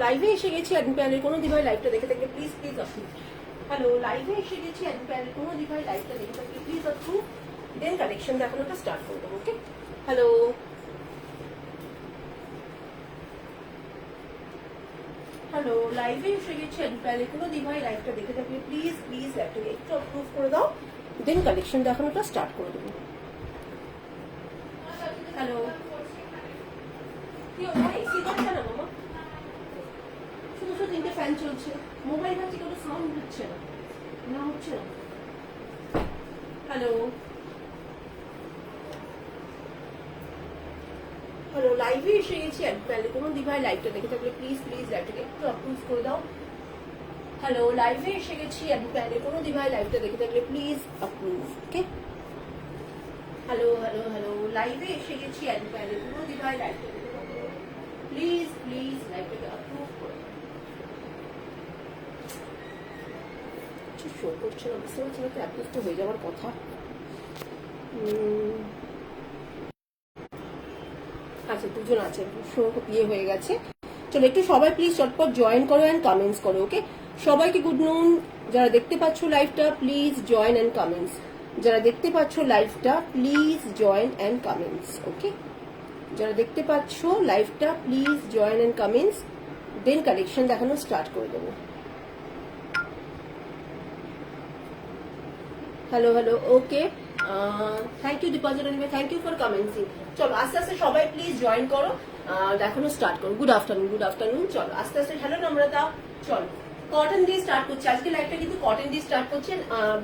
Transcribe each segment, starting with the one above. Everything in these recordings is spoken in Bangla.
লাইভে এসে গেছি অ্যাডমিন প্যানেলের কোনো দিভাই লাইভটা দেখে থাকলে প্লিজ প্লিজ অ্যাপ্রুভ। হ্যালো, লাইভে এসে গেছি অ্যাডমিন প্যানেলের কোনো দিভাই লাইভটা দেখে থাকলে প্লিজ অ্যাপ্রুভ। দেন কালেকশন দেখানোটা স্টার্ট করে দেবো। ওকে, হ্যালো হ্যালো, লাইভে এসে গেছি অ্যাডমিন প্যানেলের কোনো দিভাই লাইভটা দেখে থাকলে প্লিজ প্লিজ লাইভটাকে একটু অ্যাপ্রুভ করে দাও। দেন কালেকশন দেখানোটা স্টার্ট করে দেবো। হ্যালো, কি ভাই সিদ্ধান্ত না মামা, শুধু শুধু তিনটে ফ্যান চলছে, মোবাইল হাতে কোনো সাউন্ড হচ্ছে না, না হচ্ছে না। হ্যালো হ্যালো, লাইভে এসে গেছি অ্যাডমিন কোনো দিভাই লাইভটা দেখে থাকলে প্লিজ প্লিজ লাইভটাকে একটু অ্যাপ্রুভ করে দাও। হ্যালো, লাইভে এসে গেছি অ্যাডমিন কোনো দিভাই লাইভটা দেখে থাকলে please approve. Okay, hello hello hello, লাইভে এসে গেছি অ্যাডমিন কোনো দিভাই লাইভটা দেখে থাকলে প্লিজ প্লিজ লাইভটাকে অ্যাপ্রুভ করে দাও। শো করছে না, বুঝতে পারছি না, তো অ্যাপ্রুভ তো হয়ে যাওয়ার কথা। আচ্ছা, দুজন আছে, শো ইয়ে হয়ে গেছে। চলো একটু সবাই প্লিজ চটপট জয়েন করো অ্যান্ড কমেন্টস করো। ওকে, সবাইকে গুড নুন। যারা দেখতে পাচ্ছ লাইভটা প্লিজ জয়েন অ্যান্ড কমেন্টস। যারা দেখতে পাচ্ছ লাইভটা please join and comments. Okay, যারা দেখতে পাচ্ছ লাইভটা please join and comments. Then collection দেখানো স্টার্ট করে দেবো। Hello hello, okay, thank you ডিপোজিট অনিমা, থ্যাংক ইউ ফর কমেন্টসিং। চলো আস্তে আস্তে সবাই প্লিজ জয়েন করো, দেখানো স্টার্ট করো। Good afternoon, good afternoon. চলো আস্তে আস্তে। হ্যালো নম্রতা, চলো কটন দিয়ে স্টার্ট করছি আজকে লাইভটা, কিন্তু কটন দিয়ে স্টার্ট করছি।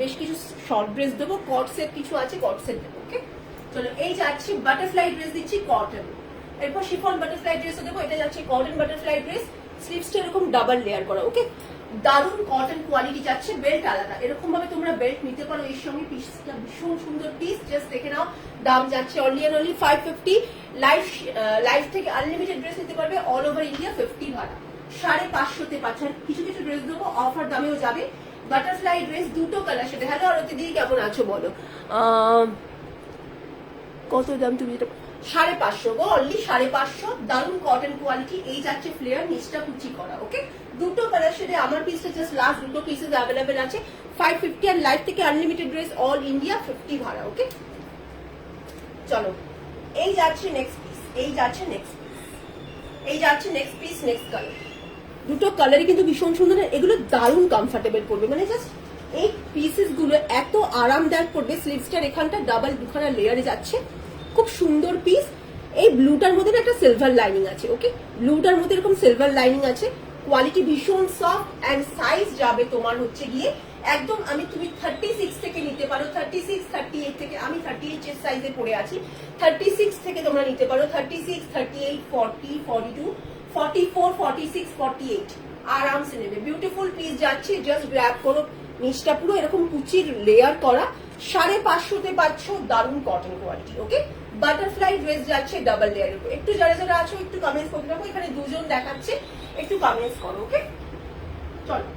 বেশ কিছু শর্ট ড্রেস দেবো, কট সেট কিছু আছে, কট সেট দেবো। ওকে, চলো এই যাচ্ছি বাটারফ্লাই ড্রেস দিচ্ছি কটন, এরপর শিফন বাটারফ্লাই ড্রেসও দেবো। এটা যাচ্ছে কটন বাটারফ্লাই ড্রেস, স্লিভসটা এরকম ডাবল লেয়ার করা। ওকে, দারুন কটন কোয়ালিটি যাচ্ছে, বেল্ট আলাদা, এরকম ভাবে তোমরা বেল্ট নিতে পারো। এর সঙ্গে পিসটা ভীষণ সুন্দর পিস, জাস্ট দেখে নাও। দাম যাচ্ছে অনলি অ্যান্ড অনলি 550। লাইফ থেকে আনলিমিটেড ড্রেস নিতে পারবে, অল ওভার ইন্ডিয়া 50 ভাড়া। 550-তে পাচ্ছেন। কিছু কিছু ড্রেস দেবো অফার দামেও যাবে। বাটারফ্লাই ড্রেস দুটো কালার সাথে। হ্যালো আরতি দিদি, কেমন আছো বলো? কত দাম তুমি যেটা? 550 গো, অনলি 550। দারুন কটন কোয়ালিটি। এই যাচ্ছে ফ্লেয়ার, নিচটা কুচি করা। ওকে, দুটো কালার শেডে আমার পিসটা জাস্ট লাস্ট দুটো পিসেস অ্যাভেলেবেল আছে। 550 আর লাইফ থেকে আনলিমিটেড ড্রেস, অল ইন্ডিয়া 50 ভাড়া। ওকে, চলো এই যাচ্ছে নেক্সট পিস, এই যাচ্ছে নেক্সট পিস, এই যাচ্ছে নেক্সট পিস, নেক্সট কালার। দুটো কালারই কিন্তু ভীষণ সুন্দর, এগুলো দারুন কমফর্টেবল পড়বে, মানে জাস্ট এই পিসেস গুলো এত আরামদায়ক পড়বে। স্লিভসটার এখানটা ডাবল দুখানা লেয়ারে যাচ্ছে, খুব সুন্দর পিস। এই ব্লুটার মধ্যে একটা সিলভার লাইনিং আছে। ওকে, ব্লুটার মধ্যে এরকম সিলভার লাইনিং আছে, কোয়ালিটি ভীষণ সফট অ্যান্ড সাইজ যাবে তোমার হচ্ছে গিয়ে একদম। তুমি 36 থেকে নিতে পারো, 36, 38 থেকে। আমি 38 এর সাইজে পড়ে আছি, 36 থেকে তোমরা নিতে পারো। 36, 38, 40, 42, 44, 46, 48 আরামসে নেবে। বিউটিফুল পিস যাচ্ছে, জাস্ট গ্র্যাব করো। নিচটা পুরো এরকম কুচির লেয়ার করা, 550-তে পাচ্ছ, দারুন কটন কোয়ালিটি। ওকে, বাটারফ্লাই ড্রেস যাচ্ছে ডাবল লেয়ারের উপর। একটু যারা যারা আছো একটু কমেন্টস করতে রাখো, এখানে দুজন দেখাচ্ছে, একটু কমেন্টস করো। ওকে, চলো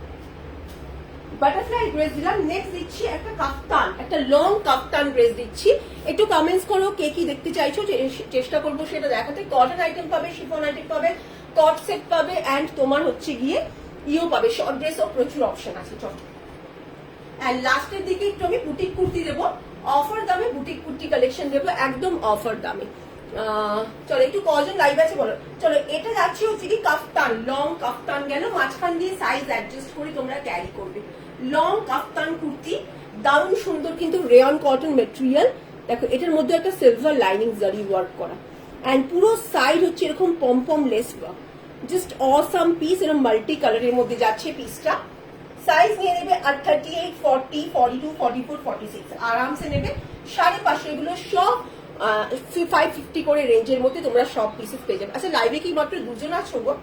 বাটারফ্লাই ড্রেস দিলাম। নেক্সট দিচ্ছি একটা কাফতান, একটা লং কাফতান ড্রেস দিচ্ছি। একটু কমেন্টস করো কে কি দেখতে চাইছো, চেষ্টা করবো সেটা দেখাতে। কটন আইটেম পাবে, শিফন আইটেম পাবে, কট সেট পাবে, অ্যান্ড তোমার হচ্ছে গিয়ে ইও পাবে, শর্ট ড্রেসও প্রচুর অপশন আছে। চলো, অ্যান্ড লাস্টের দিকে একটু আমি বুটিক কুর্তি দেবো, অফার দামে বুটিক কুর্তি কালেকশন দেবো, একদম অফার দামে। চলো একটু কজন লাইভ আছে বলো। চলো এটা যাচ্ছে হচ্ছে কি কাফতান, লং কাফতান গেল, মাঝখান দিয়ে সাইজ অ্যাডজাস্ট করে তোমরা ক্যারি করবে। লং কাফতান কুর্তি, দারুণ সুন্দর, কিন্তু রেয়ন কটন মেটেরিয়াল। দেখো এটার মধ্যে একটা সিলভার লাইনিং জারি ওয়ার্ক করা, অ্যান্ড পুরো সাইড হচ্ছে এরকম pom lace work, just awesome piece. এরকম মাল্টি কালারের মধ্যে যাচ্ছে পিসটা। সাইজ নিয়ে নেবে আর 38, 40, 42, 44, 46 আরামসে নেবে। 550 এগুলো সব 550 করে রেঞ্জের মধ্যে তোমরা সব পিসেস পেয়ে যাবে। আচ্ছা লাইভে কি মাত্র দুজন আছো গো?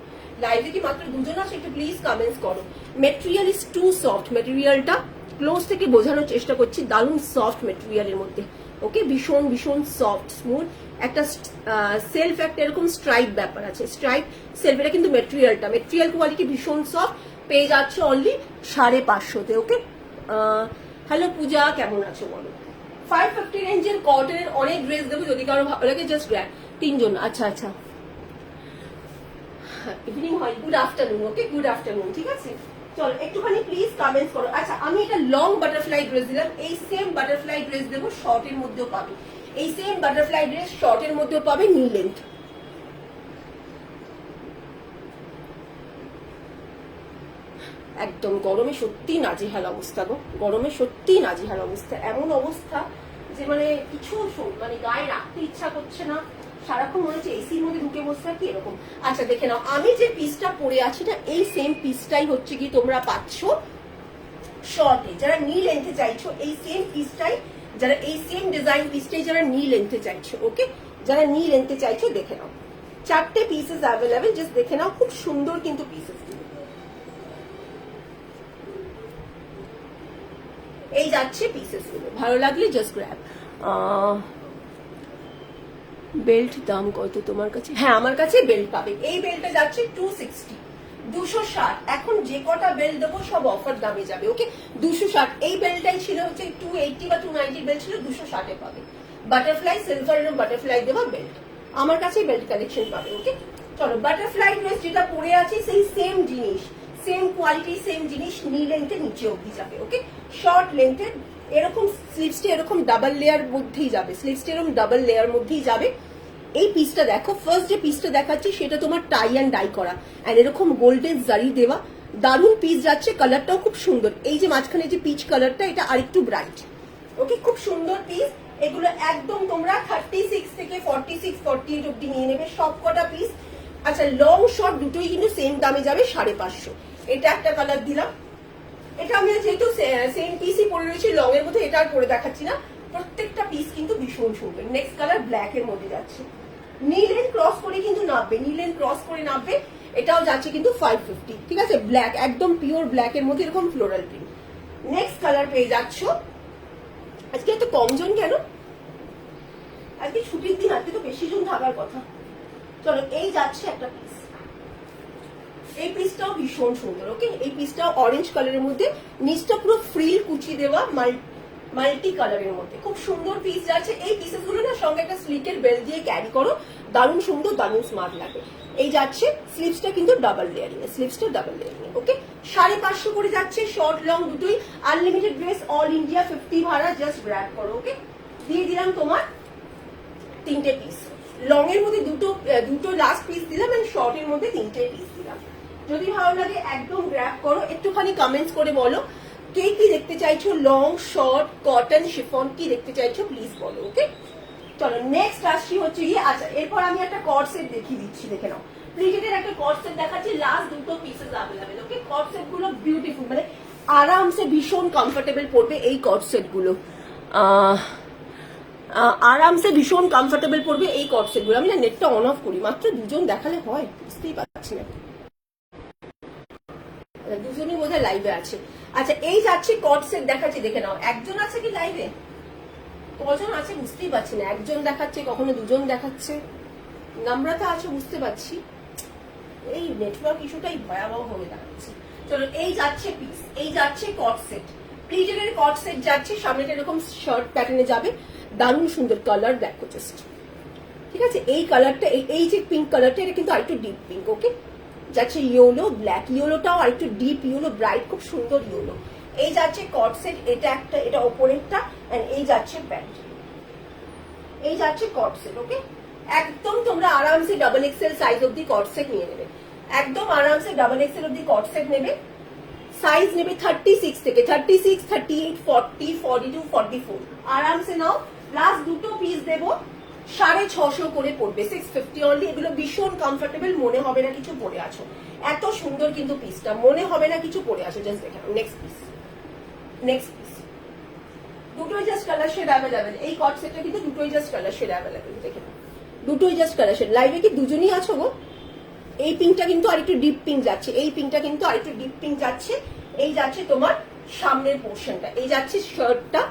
লাইভে কি মাত্র দুজন আছো? একটু প্লিজ কমেন্টস করো। মেটেরিয়াল ইজ টু সফট, মেটেরিয়ালটা ক্লোজ থেকে বোঝানোর চেষ্টা করছি, দারুণ সফট মেটেরিয়ালের মধ্যে। ওকে, ভীষণ ভীষণ সফট স্মুথ। একটা সেলফ একটা এরকম স্ট্রাইপ ব্যাপার আছে, স্ট্রাইপ সেলফ। এটা কিন্তু মেটেরিয়াল কোয়ালিটি ভীষণ সফট, পেয়ে যাচ্ছে অনলি 550-তে। ওকে, হ্যালো পূজা, কেমন আছো বলো? 550 রেঞ্জের কটনের অনেক ড্রেস দেবো, যদি কারো ভালো লাগে জাস্ট গ্র্যাব। তিনজন, আচ্ছা আচ্ছা। ইভিনিং হয়, good afternoon, okay good afternoon, ঠিক আছে। চলো একটুখানি প্লিজ কমেন্টস করো। আচ্ছা আমি এটা লং বাটারফ্লাই ড্রেস দিলাম, এই সেম বাটারফ্লাই ড্রেস দেবো শর্টের মধ্যেও পাবে, এই সেম বাটারফ্লাই ড্রেস শর্টের মধ্যেও পাবে, নি লেন্থ। একদম গরমে সত্যি নাজেহাল অবস্থা গো, গরমে সত্যি নাজেহাল অবস্থা, এমন অবস্থা যে মানে কিছু মানে গায়ে রাখতে ইচ্ছা করছে না, সারাক্ষণ মনে হচ্ছে এসির মধ্যে ঢুকে বসে থাকি এরকম। আচ্ছা দেখে নাও, আমি যে পিসটা পরে আছি না, এই সেম পিসটাই হচ্ছে কি তোমরা পাচ্ছ শর্টে, যারা নি লেন্থে চাইছো এই সেম পিসটাই, যারা এই সেম ডিজাইন পিসটাই যারা নি লেন্থে চাইছো, ওকে, যারা নি লেন্থে চাইছো দেখে নাও, 4টে পিসেস অ্যাভেলেবেল, জাস্ট দেখে নাও, খুব সুন্দর কিন্তু পিসেস। এই যাচ্ছে পিসেস গুলো, ভালো লাগলে জাস্ট গ্র্যাব। বেল্ট দাম কত তোমার কাছে? হ্যাঁ আমার কাছে বেল্ট পাবে, এই বেল্টটা যাচ্ছে 260, 260। এখন যে কটা বেল্ট দেবো সব অফার দামে যাবে, ওকে। 260, এই বেল্টটাই ছিল হচ্ছে 280 বা 290 বেল্ট ছিল, 260-এ পাবে। বাটারফ্লাই সিলভার এবং বাটারফ্লাই দেওয়া বেল্ট, আমার কাছে বেল্ট কালেকশন পাবে, ওকে। চলো বাটারফ্লাই ড্রেস যেটা পরে আছে সেই সেম জিনিস, সেম কোয়ালিটি, সেম জিনিস, নি লেন্থে নিচে অবধি যাবে, ওকে। শর্ট লেন্থে এরকম স্লিভসটা এরকম ডাবল লেয়ার মধ্যেই যাবে, স্লিভসটা এরকম ডাবল লেয়ার মধ্যেই যাবে। এই পিসটা দেখো, ফার্স্ট যে পিসটা দেখাচ্ছি সেটা তোমার টাই অ্যান্ড ডাই করা, এন্ড এরকম গোল্ডেন জারি দেওয়া, দারুন পিস যাচ্ছে, কালারটাও খুব সুন্দর। এই যে মাঝখানে যে পিচ কালারটা, এটা আরেকটু ব্রাইট, ওকে, খুব সুন্দর পিস। এগুলো একদম তোমরা 36 থেকে 46, 48 অব্দি নিয়ে নেবে সব কটা পিস। আচ্ছা লং শর্ট দুটোই কিন্তু সেম দামে যাবে 550। এটা একটা কালার দিলাম, এটা আমি যেহেতু সেম পিসই পরে রয়েছি লং এর মধ্যে, এটা আর পরে দেখাচ্ছি না, প্রত্যেকটা পিস কিন্তু ভীষণ সুন্দর। নেক্সট কালার ব্ল্যাক এর মধ্যে যাচ্ছে, নীলেন ক্রস করে কিন্তু নামবে, নীলেন ক্রস করে নামবে, এটাও যাচ্ছে কিন্তু 550, ঠিক আছে। ব্ল্যাক, একদম পিওর ব্ল্যাক এর মধ্যে এরকম ফ্লোরাল প্রিন্ট। নেক্সট কালার পেয়ে যাচ্ছ। আজকে এত কমজন কেন? আজকে ছুটির দিন, আজকে তো বেশি জন থাকার কথা। চলো এই যাচ্ছে একটা পিস, এই পিসটাও ভীষণ সুন্দর, ওকে। এই পিসটাও অরেঞ্জ কালারের মধ্যে, নিচটা পুরো ফ্রিল কুচি দেওয়া, মাল্টি কালারের মধ্যে খুব সুন্দর পিস যাচ্ছে। এই পিসেস গুলো না সঙ্গে একটা স্লিটের বেল্ট দিয়ে ক্যারি করো, দারুণ সুন্দর, দারুণ স্মার্ট লাগে। এই যাচ্ছে স্লিভসটা কিন্তু ডাবল লেয়ারিং, স্লিভসটা ডাবল লেয়ারিং, ওকে। 550 করে যাচ্ছে, শর্ট লং দুটোই, আনলিমিটেড ড্রেস, অল ইন্ডিয়া 50 ভাড়া, জাস্ট গ্র্যাব করো, ওকে। দিয়ে দিলাম তোমার 3টে পিস, লং এর মধ্যে দুটো লাস্ট পিস দিলাম, এন্ড শর্ট এর মধ্যে 3টে পিস দিলাম। যদি ভালো লাগে একদম গ্র্যাব করো, একটুখানি কমেন্টস করে বলো কে কি দেখতে চাইছো, লং, শর্ট, কটন, শিফন, কি দেখতে চাইছো প্লিজ বলো, ওকে। চলো নেক্সট আসছি হচ্ছে গিয়ে, আচ্ছা এরপর আমি একটা কট সেট দেখিয়ে দিচ্ছি, দেখে নাও। প্রিন্টেডের একটা কট সেট দেখাচ্ছি, লাস্ট দুটো পিসেস অ্যাভেলেবেল, ওকে। কট সেট গুলো বিউটিফুল, মানে আরামসে ভীষণ কমফোর্টেবল পড়বে এই কট সেট গুলো, আরামসে ভীষণ কমফোর্টেবল পড়বে এই কট সেট গুলো। আমি না নেটটা অন অফ করি, মাত্র দুজন দেখালে হয়, বুঝতেই পারছি না, দুজনই বোধহয় লাইভে আছে। আচ্ছা এই যাচ্ছে কট সেট দেখাচ্ছি, দেখে নাও। একজন আছে কি লাইভে? কজন আছে বুঝতেই পারছি না, একজন দেখাচ্ছে, কখনো দুজন দেখাচ্ছে, নাম্বারটা আছে বুঝতে পারছি, এই নেটওয়ার্ক ইস্যুটাই ভয়াবহ হয়ে দেখাচ্ছে। চলো এই যাচ্ছে পিস, এই যাচ্ছে কট সেট, প্লিটের কট সেট যাচ্ছে, সামনেটা এরকম শার্ট প্যাটার্নে যাবে, দারুণ সুন্দর কালার দেখো জাস্ট, ঠিক আছে। এই কালারটা, এই যে পিঙ্ক কালারটা, এটা কিন্তু আরেকটু ডিপ পিঙ্ক, ওকে। যাচ্ছে ইয়েলো, ব্ল্যাক, ইয়েলোটাও আরেকটু ডিপ ইয়েলো, ব্রাইট, খুব সুন্দর ইয়েলো। এই যাচ্ছে কট সেট, এটা একটা, এটা ওপরেরটা, এন্ড এই যাচ্ছে প্যান্ট, এই যাচ্ছে কট সেট, ওকে। একদম তোমরা আরামসে ডাবল এক্সেল সাইজ অব্দি কট সেট নিয়ে নেবে, একদম আরামসে ডাবল এক্সেল অব্দি কট সেট নেবে। সাইজ নেবে 36 থেকে 36, 38, 40, 42, 44, আরামসে নাও। লাস্ট দুটো পিস দেবো 650 করে পড়বে, 650 অনলি। এগুলো ভীষণ কমফোর্টেবল, মনে হবে না কিছু পরে আছো, এত সুন্দর কিন্তু পিসটা, মনে হবে না কিছু পরে আছো। জাস্ট দেখে নাও নেক্সট পিস, নেক্সট পিস, দুটোই জাস্ট কালার শেড অ্যাভেলেবেল, এই কট সেটটা কিন্তু দুটোই জাস্ট কালার শেড অ্যাভেলেবেল, দেখে নাও দুটোই জাস্ট কালার শেড। লাইভে কি দুজনই আছো গো? এই পিঙ্কটা কিন্তু আরেকটু ডিপ পিঙ্ক যাচ্ছে, এই পিঙ্কটা কিন্তু আরেকটু ডিপ পিঙ্ক যাচ্ছে। এই যাচ্ছে তোমার সামনের পোর্শনটা, এই যাচ্ছে শার্টটা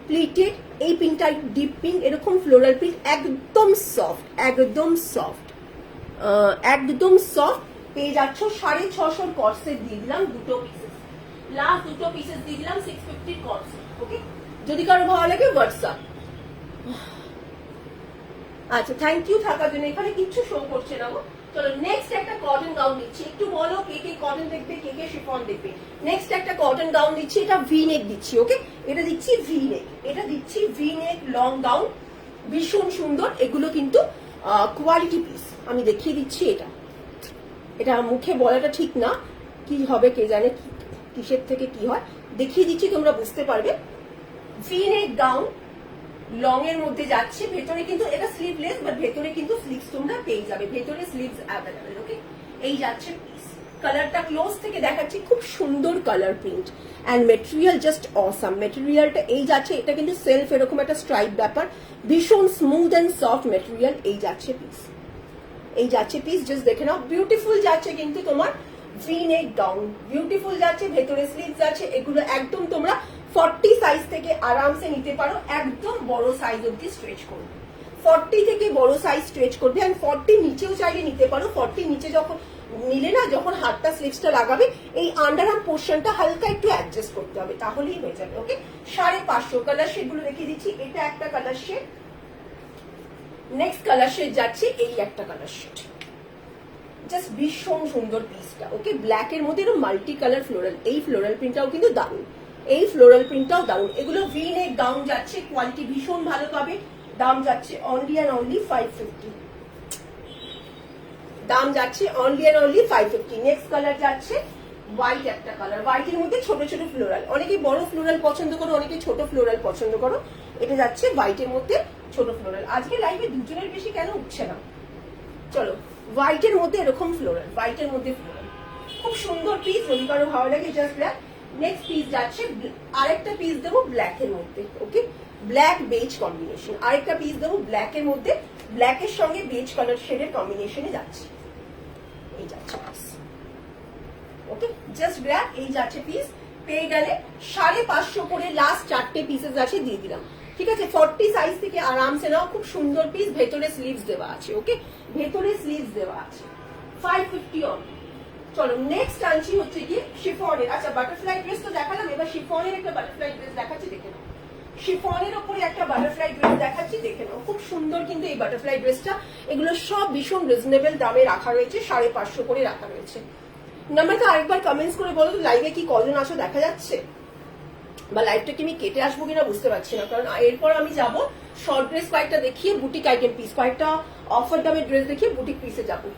প্লিটেড, এই পিঙ্কটা ডিপ পিঙ্ক, এরকম ফ্লোরাল প্রিন্ট, একদম সফট, একদম সফট, একদম সফট পেয়ে যাচ্ছ। 650 কট সেট দিয়ে দিলাম দুটো পিসেস, লাস্ট দুটো পিসেস দিয়ে দিলাম 650 কট সেট, ওকে। যদি কারো ভালো লাগে হোয়াটসঅ্যাপ। আচ্ছা থ্যাংক ইউ থাকার জন্য, এখানে কিচ্ছু শো করছে না গো, চলো নেক্সট একটা কটন গাউন দিচ্ছি, একটু বলো কে কে কটন দেখবে, কে কে শিফন দেখবে। নেক্সট একটা কটন গাউন দিচ্ছি, এটা ভি নেক দিচ্ছি, ওকে, এটা দিচ্ছি ভি নেক, এটা দিচ্ছি ভি নেক লং গাউন, ভীষণ সুন্দর। এগুলো কিন্তু কোয়ালিটি পিস, আমি দেখিয়ে দিচ্ছি। এটা মুখে বলাটা ঠিক না, কি হবে কে জানে, কিসের থেকে কি হয়, দেখিয়ে দিচ্ছি, তোমরা বুঝতে পারবে। ভি নেক গাউন লং এর মধ্যে যাচ্ছে, ভেতরে কিন্তু এটা স্লিভলেস, বাট ভেতরে কিন্তু স্লিভস তোমরা পেয়ে যাবে, ভেতরে স্লিভস অ্যাভেলেবেল, ওকে। এই যাচ্ছে পিস, কালারটা ক্লোজ থেকে দেখাচ্ছি, খুব সুন্দর colour print and material just awesome. মেটেরিয়ালটা এই যাচ্ছে, এটা কিন্তু সেলফ এরকম একটা স্ট্রাইপ ব্যাপার, ভীষণ স্মুথ অ্যান্ড সফট মেটেরিয়াল। এই যাচ্ছে পিস, এই যাচ্ছে পিস, জাস্ট দেখে নাও, বিউটিফুল যাচ্ছে কিন্তু তোমার ভি নেক গাউন, বিউটিফুল যাচ্ছে, ভেতরে স্লিভস আছে। এগুলো একদম তোমরা 40 সাইজ থেকে আরামসে নিতে পারো, একদম বড় সাইজ অব্দি স্ট্রেচ করবে, 40 থেকে বড় সাইজ স্ট্রেচ করবে, এন্ড 40 নিচেও চাইলে নিতে পারো। 40 নিচে যখন নিলে না, যখন হাতটা স্লিভসটা লাগাবে, এই আন্ডার আর্ম পোর্শনটা হালকা একটু অ্যাডজাস্ট করতে হবে, তাহলেই হয়ে যাবে, ওকে। 550 কালার শেডগুলো দেখিয়ে দিচ্ছি, এটা একটা colour shade, next colour shade যাচ্ছে, এই একটা কালার শেড, জাস্ট ভীষণ সুন্দর পিসটা, ওকে। ব্ল্যাক এর মধ্যে এরকম মাল্টি কালার ফ্লোরাল, এই ফ্লোরাল প্রিন্টটাও কিন্তু দারুণ, এই ফ্লোরাল প্রিন্টটাও দারুণ। এগুলো ভি নেক গাউন যাচ্ছে, কোয়ালিটি ভীষণ ভালো পাবে, দাম যাচ্ছে অনলি অ্যান্ড অনলি 550, দাম যাচ্ছে only and only 550। Next colour যাচ্ছে হোয়াইট একটা কালার, হোয়াইটের মধ্যে ছোট ছোট ফ্লোরাল, অনেকে বড় ফ্লোরাল পছন্দ করো, অনেকে ছোট ফ্লোরাল পছন্দ করো, এটা যাচ্ছে হোয়াইটের মধ্যে ছোট ফ্লোরাল। আজকে লাইভে দুজনের বেশি কেন উঠছে না, চলো। হোয়াইটের মধ্যে এরকম ফ্লোরাল, হোয়াইটের মধ্যে ফ্লোরাল, খুব সুন্দর পিস, যদি কারো ভালো লাগে জাস্ট ব্ল্যাক। নেক্সট পিস যাচ্ছে, আরেকটা পিস দেবো ব্ল্যাক এর মধ্যে, ওকে, ব্ল্যাক বেজ কম্বিনেশন, আরেকটা পিস দেবো ব্ল্যাক এর মধ্যে, ব্ল্যাক এর সঙ্গে বেজ কালার শেডের কম্বিনেশনে যাচ্ছে, এই যাচ্ছে পিস, ওকে, জাস্ট ব্ল্যাক। এই যাচ্ছে পিস, পেয়ে গেলে 550 করে, লাস্ট 4টে পিসেস আছে, দিয়ে দিলাম, ঠিক আছে। 40 সাইজ থেকে আরামসে নাও, খুব সুন্দর পিস, ভেতরে স্লিভস দেওয়া আছে, ওকে, ভেতরে স্লিভস দেওয়া আছে, 550 অন। চলো নেক্সট আনছি হচ্ছে কি শিফনের, আচ্ছা বাটারফ্লাই ড্রেস তো দেখালাম, এবার শিফনের একটা বাটারফ্লাই ড্রেস দেখাচ্ছি, দেখে নাও। শিফনের উপরে একটা বাটারফ্লাই ড্রেস দেখাচ্ছি, দেখে নাও, খুব সুন্দর কিন্তু এই বাটারফ্লাই ড্রেসটা। এগুলো সব ভীষণ রিজনেবল দামে রাখা রয়েছে, 550 করে রাখা রয়েছে। নাম্বারটা আরেকবার কমেন্টস করে বলো তো, লাইভে কি কজন আসো দেখা যাচ্ছে, বা লাইভটা কি আমি কেটে আসবো কিনা বুঝতে পারছি না, কারণ এরপর আমি যাবো শর্ট ড্রেস কয়েকটা দেখিয়ে, বুটিক আইটেম পিস কয়েকটা, অফার দামের ড্রেস দেখিয়ে বুটিক পিসে যাবো।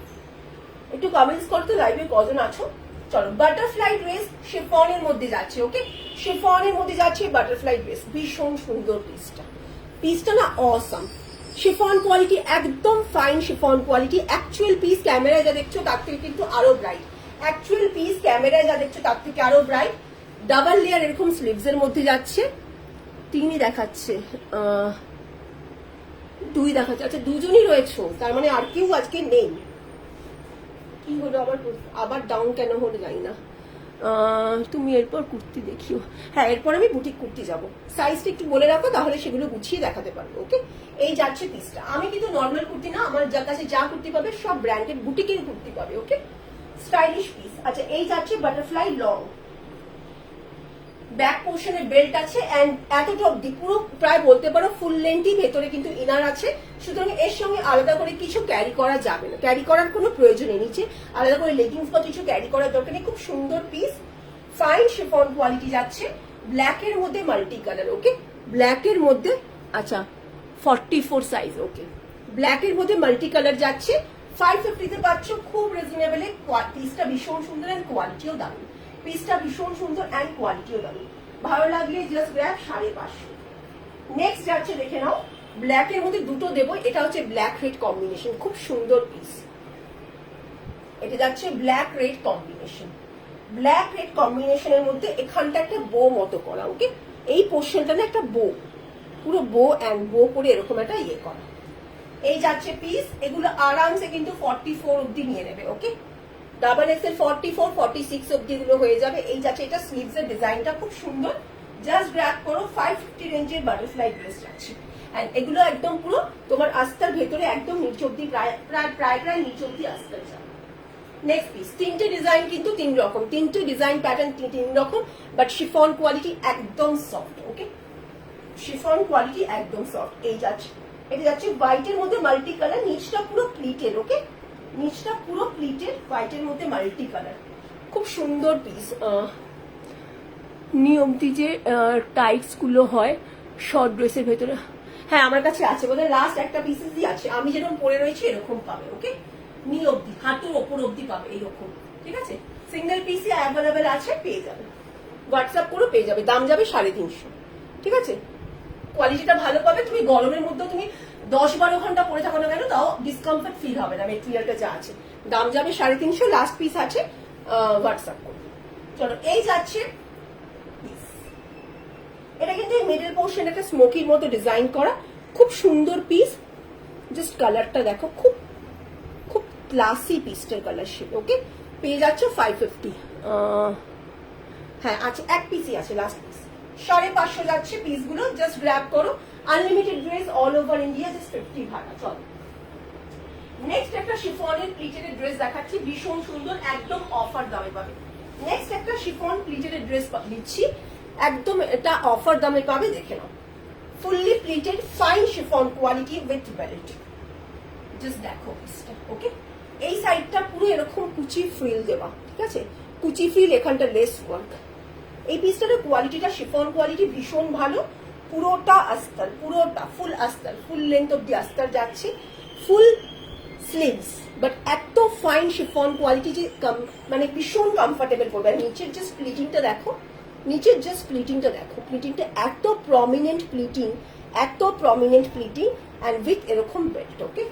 একটু কমেন্টস করতে লাইভে কজন আছো। চলো, বাটারফ্লাই ড্রেস শিফনের মধ্যে যাচ্ছে, ওকে, শিফনের মধ্যে যাচ্ছে বাটারফ্লাই ড্রেস, ভীষণ সুন্দর পিসটা, পিসটা না অসাম, শিফন কোয়ালিটি, একদম fine chiffon quality. Actual piece ক্যামেরায় যা দেখছো তার থেকে কিন্তু আরো ব্রাইট, অ্যাকচুয়াল পিস ক্যামেরায় যা দেখছো তার থেকে আরো ব্রাইট। ডাবল লেয়ার এরকম স্লিভস এর মধ্যে যাচ্ছে, 3ই দেখাচ্ছে, 2 দেখাচ্ছে, আচ্ছা দুজনই রয়েছে, তার মানে আর কেউ আজকে নেই। কি হলো আবার ডাউন কেন হলো জানি না। তুমি এরপর কুর্তি দেখিও, হ্যাঁ এরপর আমি বুটিক কুর্তি যাবো, সাইজটা একটু বলে রাখো, তাহলে সেগুলো গুছিয়ে দেখাতে পারবো, ওকে। এই যাচ্ছে পিসটা, আমি কিন্তু নর্মাল কুর্তি না, আমার যার কাছে যা কুর্তি পাবে সব ব্র্যান্ডেড বুটিকের কুর্তি পাবে, ওকে, স্টাইলিশ পিস। আচ্ছা এই যাচ্ছে বাটারফ্লাই লং, ব্যাক পোর্শনে বেল্ট আছে, এন্ড এতটা অব্দি পুরো প্রায় বলতে পারো ফুল লেন্থই, ভেতরে কিন্তু ইনার আছে, সুতরাং এর সঙ্গে আলাদা করে কিছু ক্যারি করা যাবে না, ক্যারি করার কোনো প্রয়োজন নেই, নিচে আলাদা করে লেগিংস বা কিছু ক্যারি করার দরকার নেই। খুব সুন্দর পিস, ফাইন শিফন কোয়ালিটি যাচ্ছে, ব্ল্যাক এর মধ্যে মাল্টি কালার, ওকে, ব্ল্যাক এর মধ্যে, আচ্ছা 44 সাইজ, ওকে, ব্ল্যাক এর মধ্যে মাল্টি কালার যাচ্ছে, 550 তে পাচ্ছ, খুব রিজনেবলে। পিসটা ভীষণ সুন্দর এন্ড কোয়ালিটিও দারুণ, পিসটা ভীষণ সুন্দর এন্ড কোয়ালিটিও দারুণ, ভালো লাগলে জাস্ট গ্র্যাব 550। নেক্সট যাচ্ছে দেখে নাও, ব্ল্যাক এর মধ্যে দুটো দেবো, এটা হচ্ছে ব্ল্যাক রেড কম্বিনেশন, খুব সুন্দর পিস, এটা যাচ্ছে black red combination, black red কম্বিনেশনের মধ্যে এখানটা একটা বো মতো করা, ওকে, এই পোর্শনটা না একটা বো, পুরো বো এন্ড বো করে এরকম একটা ইয়ে করা। এই যাচ্ছে পিস, এগুলো আরামসে কিন্তু 44 অব্দি নিয়ে নেবে, ওকে, ডাবল এক্সেল 44, 46 অব্দি গুলো হয়ে যাবে। এই যাচ্ছে, এটা স্লিভস এর ডিজাইনটা খুব সুন্দর, জাস্ট গ্র্যাব করো, 550 রেঞ্জের বাটারফ্লাই ড্রেস যাচ্ছে, এন্ড এগুলো একদম পুরো তোমার আস্তার ভেতরে একদম নিচ অব্দি, প্রায় নিচ অব্দি আস্তার যাবে। নেক্সট পিস, 3টে ডিজাইন কিন্তু 3 রকম, 3টে ডিজাইন প্যাটার্ন 3 রকম, বাট শিফন কোয়ালিটি একদম সফট, ওকে, শিফন কোয়ালিটি একদম সফট। এই যাচ্ছে, এটা যাচ্ছে হোয়াইটের মধ্যে মাল্টি কালার, নিচটা পুরো প্লিটের, ওকে, নিচটা পুরো প্লিটেড হোয়াইটের মধ্যে মাল্টি কালার, খুব সুন্দর পিস। নি অবধি যে টাইটস গুলো হয় শর্ট ড্রেসের ভেতরে, হ্যাঁ আমার কাছে আছে, বোধহয় লাস্ট একটা পিসেসই আছে, আমি যেরকম পরে রয়েছি এরকম পাবে। ওকে, নি অবধি হাঁটুর ওপর অবধি পাবে এইরকম, ঠিক আছে। সিঙ্গেল পিসই অ্যাভেলেবেল আছে, পেয়ে যাবে, হোয়াটসঅ্যাপ করে পেয়ে যাবে। দাম যাবে 350, ঠিক আছে। কোয়ালিটিটা ভালো পাবে, তুমি গরমের মধ্যে তুমি 10-12 ঘন্টা পরে থাকো না কেন তাও ডিসকমফর্ট ফিল হবে না, মেটেরিয়ালটা যা আছে। দাম যাবে 350, লাস্ট পিস আছে, হোয়াটসঅ্যাপ করবে। চলো এই যাচ্ছে, এটা কিন্তু মিডল পোর্শন একটা স্মোকির মতো ডিজাইন করা, খুব সুন্দর পিস। জাস্ট কালারটা দেখো, খুব খুব ক্লাসি পিসটার কালার শেড। ওকে, পেয়ে যাচ্ছ 550। হ্যাঁ আছে, এক পিসই আছে, লাস্ট পিস। 550 যাচ্ছে পিসগুলো, জাস্ট গ্র্যাব করো। Unlimited dress all over India, just 50 ভাড়া। চলো নেক্সট একটা শিফনের প্লিটেড ড্রেস দেখাচ্ছি, ভীষণ সুন্দর, একদম অফার দামে পাবে। নেক্সট একটা শিফন প্লিটেড ড্রেস দিচ্ছি, একদম এটা অফার দামে পাবে, দেখে নাও। Fully pleated fine chiffon quality with belt, just দেখো পিসটা। ওকে, এই সাইডটা পুরো এরকম কুচি ফ্রিল দেওয়া, ঠিক আছে, কুচি ফ্রিল, এখানটা লেস ওয়ার্ক। এই পিসটার কোয়ালিটিটা শিফন কোয়ালিটি ভীষণ ভালো, পুরোটা আস্তর, পুরোটা ফুল আস্তর, ফুল লেন্থ অব দি আস্তর যাচ্ছে, ফুল স্লিভস, বাট এত ফাইন শিফন কোয়ালিটি যে মানে ভীষণ কমফোর্টেবল করবে। আর নিচের জাস্ট প্লিটিংটা দেখো, নিচের জাস্ট প্লিটিংটা দেখো, প্লিটিংটা এত প্রমিনেন্ট প্লিটিং, এত প্রমিনেন্ট প্লিটিং অ্যান্ড উইথ এরকম বেল্ট। ওকে,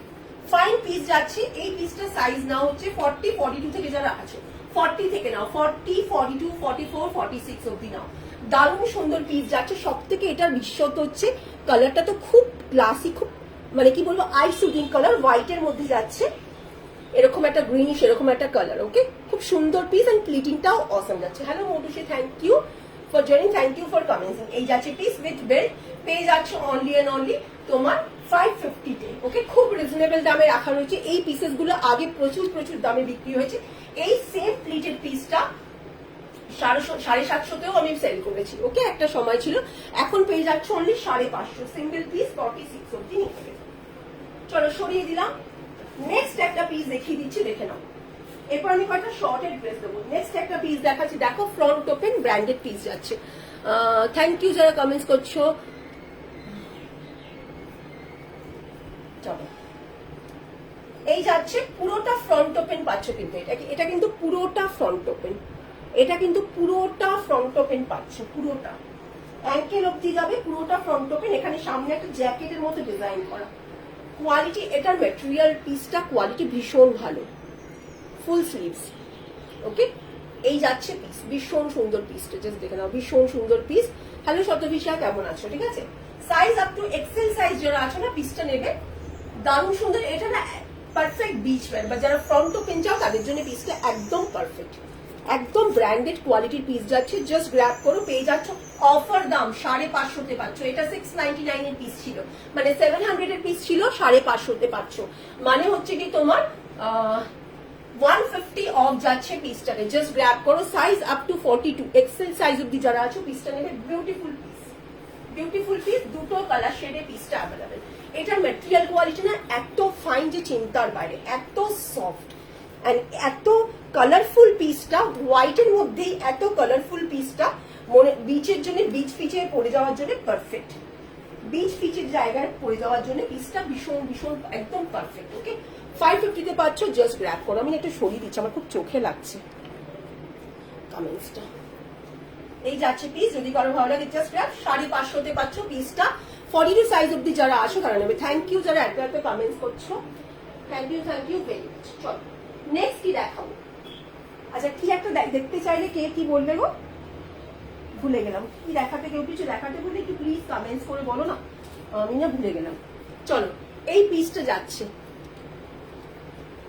ফাইন পিস যাচ্ছে। এই পিসটা সাইজ নাও হচ্ছে 40, 42 থেকে যারা আছে 40 থেকে নাও, 40, 42, 44, 46 অব্দি নাও। দারুণ সুন্দর পিস যাচ্ছে। সব থেকে এটার বিশেষত্ব হচ্ছে কালারটা তো খুব ক্লাসি, খুব মানে কি বলবো আই সুদিং কালার, হোয়াইটের মধ্যে যাচ্ছে, এরকম একটা গ্রিনিশ এরকম একটা কালার। ওকে, খুব সুন্দর পিস এন্ড প্লিটিংটাও অসম যাচ্ছে। Hello Moutushi, thank you for joining, thank you for commenting. এই যাচ্ছে পিস উইথ বেল্ট, পেয়ে যাচ্ছে অনলি এন্ড অনলি তোমার 550 তে। ওকে, খুব রিজনেবল দামে রাখা রয়েছে। এই পিসেস গুলো আগে প্রচুর প্রচুর দামে বিক্রি হয়েছে। এই সেম প্লিটেড পিসটা 750-তেও আমি সেল করেছি। ওকে, একটা সময় ছিল, এখন পেয়ে যাচ্ছে অনলি 550, সিঙ্গেল পিস 46 অব্দি নিয়ে নেবে। চলো সরিয়ে দিলাম। নেক্সট একটা পিস দেখিয়ে দিচ্ছি, দেখে নাও। এরপর আমি কয়েকটা শর্টের ড্রেস দেবো। নেক্সট একটা পিস দেখাচ্ছি, দেখো ফ্রন্ট ওপেন ব্র্যান্ডেড পিস যাচ্ছে। থ্যাংক ইউ যারা কমেন্টস করছো। চলো এই যাচ্ছে, পুরোটা ফ্রন্ট ওপেন পাচ্ছ, কিন্তু এটা কিন্তু পুরোটা ফ্রন্ট ওপেন, এটা কিন্তু পুরোটা ফ্রন্ট ওপেন পাচ্ছ, পুরোটা অ্যাঙ্কেল অব্দি যাবে, পুরোটা ফ্রন্ট ওপেন। এখানে সামনে একটা জ্যাকেটের মতো ডিজাইন করা। কোয়ালিটি, এটার ম্যাটেরিয়াল পিসটা কোয়ালিটি ভীষণ ভালো, ফুল স্লিভস। ওকে, এই যাচ্ছে পিস, ভীষণ সুন্দর পিসটা, জাস্ট দেখে নাও, ভীষণ সুন্দর পিস। হ্যালো শতভিষা, কেমন আছো? ঠিক আছে, size up to XL size যারা আছো না, পিসটা নেবে, দারুণ সুন্দর। এটা না পারফেক্ট বিচ ওয়্যার বা যারা ফ্রন্ট ওপেন চাও তাদের জন্য পিসটা একদম পারফেক্ট, একদম ব্র্যান্ডেড কোয়ালিটির পিস যাচ্ছে। জাস্ট গ্র্যাব করো, পেয়ে যাচ্ছ অফার দাম 550 পাচ্ছ। এটা 699 এর পিস ছিল, মানে 700 এর পিস ছিল, 550 পাচ্ছ, মানে হচ্ছে কি তোমার 150 অফ যাচ্ছে পিসটাতে। জাস্ট গ্র্যাব করো, size up to 42 XL size অব্দি যারা আছো পিসটা নেবে। বিউটিফুল পিস, বিউটিফুল পিস, দুটো কালার শেডে পিসটা অ্যাভেলেবেল। এটার ম্যাটেরিয়াল কোয়ালিটি না এত ফাইন যে চিন্তার বাইরে, এত সফট এন্ড এত কালারফুল পিসটা, হোয়াইটের মধ্যেই এত কালারফুল পিসটা, মনে বিচের জন্য, বিচ পিচে পড়ে যাওয়ার জন্য পারফেক্ট, বিচ পিচের জায়গায় পড়ে যাওয়ার জন্য পিসটা ভীষণ ভীষণ একদম পারফেক্ট। ওকে, 550 তে পাচ্ছ, জাস্ট গ্র্যাব করো। আমি একটা সরিয়ে দিচ্ছি, আমার খুব চোখে লাগছে কমেন্টসটা। এই যাচ্ছে পিস, যদি কারো ভালো লাগে জাস্ট গ্র্যাব। 550 তে পাচ্ছ পিসটা। 42 সাইজ অব্দি যারা আসো তারা নেবে। থ্যাংক ইউ যারা একটা কমেন্টস করছো, থ্যাংক ইউ ভেরি মাচ। চলো নেক্সট কি দেখাবো? আচ্ছা, কি একটা দেখতে চাইলে কে কি বলবে গো, ভুলে গেলাম কি দেখাতে, কেউ কিছু দেখাতে বললে একটু প্লিজ কমেন্টস করে বলো না, আমি না ভুলে গেলাম। চলো এই পিসটা যাচ্ছে,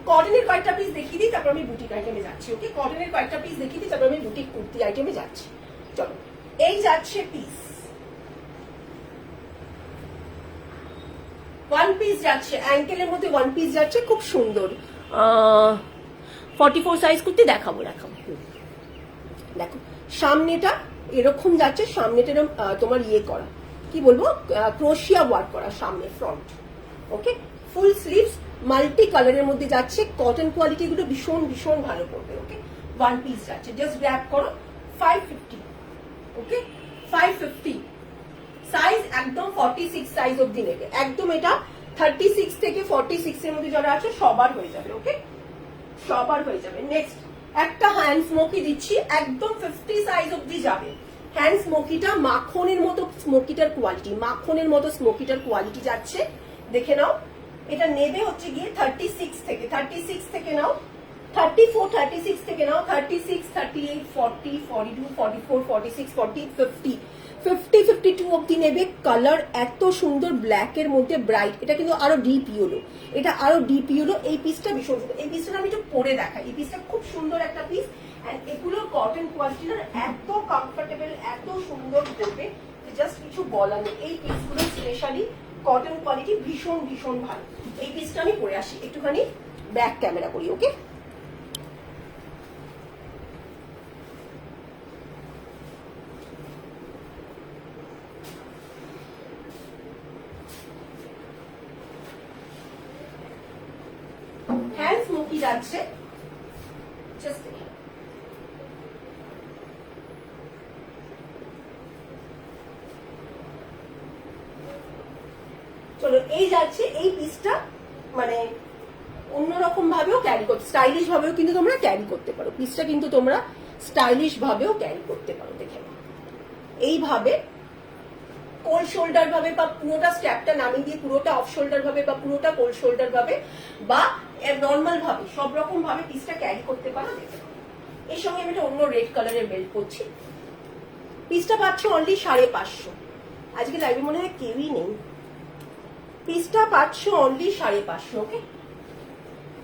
কটনের কয়েকটা পিস দেখিয়ে দিই, তারপর আমি বুটিক আইটেমে যাচ্ছি। ওকে, কটনের কয়েকটা পিস দেখিয়ে দিই, তারপর আমি বুটিক কুর্তি আইটেমে যাচ্ছি। চলো এই যাচ্ছে পিস, ওয়ান পিস যাচ্ছে, অ্যাঙ্কেলের মধ্যে ওয়ান পিস যাচ্ছে, খুব সুন্দর। 44 সাইজ কুর্তি দেখাবো। দেখো সামনেটা এরকম যাচ্ছে, সামনেটা তোমার ইয়ে করা, কি বলবো, ক্রোশিয়া ওয়ার্ক করা সামনে ফ্রন্ট। ওকে, ফুল স্লিভস, মাল্টি কালারের মধ্যে যাচ্ছে, কটন কোয়ালিটি গুলো ভীষণ ভীষণ ভালো পড়বে। ওকে, ওয়ান পিস যাচ্ছে, জাস্ট গ্র্যাব করো। 550, ওকে 550। সাইজ একদম 46 সাইজ অবধি নেবে, একদম এটা 36 থেকে 46 এর মধ্যে যারা আছে সবার হয়ে যাবে। ওকে, সবার হয়ে যাবে। নেক্সট একটা হ্যান্ড স্মোকি দিচ্ছি, একদম 50 সাইজ অবধি যাবে। হ্যান্ড স্মোকিটা মাখনের মতো, স্মোকিটার কোয়ালিটি মাখনের মতো স্মোকিটার কোয়ালিটি যাচ্ছে, দেখে নাও। এটা নেবে হচ্ছে গিয়ে 36 থেকে, 36 থেকে নাও, 34, 36 থেকে নাও, 36, 38, 40, 42, 44, 46, 40, 50, 50, 52 অব্দি নেবে। কালার এত সুন্দর ব্ল্যাক এর মধ্যে ব্রাইট, এটা কিন্তু আরো ডিপ ইয়েলো, এটা আরো ডিপ ইয়েলো। এই পিসটা ভীষণ সুন্দর, এই পিসটা আমি একটু পরে দেখাই। এই পিসটা খুব সুন্দর একটা পিস, এন্ড এগুলো কটন কোয়ালিটি না, এত কমফোর্টেবল, এত সুন্দর পড়বে, জাস্ট কিছু বলার নেই। এই পিসগুলো স্পেশালি কটন কোয়ালিটি ভীষণ ভীষণ ভালো। এই পিসটা আমি পরে আসি, একটুখানি ব্যাক ক্যামেরা করি। ওকে, হ্যান্ড স্মোকি যাচ্ছে, জাস্ট চলো এই যাচ্ছে। এই পিসটা মানে অন্যরকম ভাবেও ক্যারি করতে, স্টাইলিশ ভাবেও কিন্তু তোমরা ক্যারি করতে পারো। পিসটা কিন্তু তোমরা স্টাইলিশ ভাবেও ক্যারি করতে পারো। দেখে এইভাবে কোল শোল্ডার ভাবে, বা পুরোটা স্ট্র্যাপটা নামিয়ে দিয়ে পুরোটা অফ শোল্ডার ভাবে, বা পুরোটা কোল শোল্ডার ভাবে, বা নর্মাল ভাবে, সব রকম ভাবে পিসটা ক্যারি করতে পারো। দেখে এর সঙ্গে আমি একটা অন্য রেড কালারের বেল্ট করছি। পিসটা পাচ্ছ অনলি 550। আজকে লাইভে মনে হয় কেউই নেই। পিসটা পাচ্ছ অনলি 550। ওকে,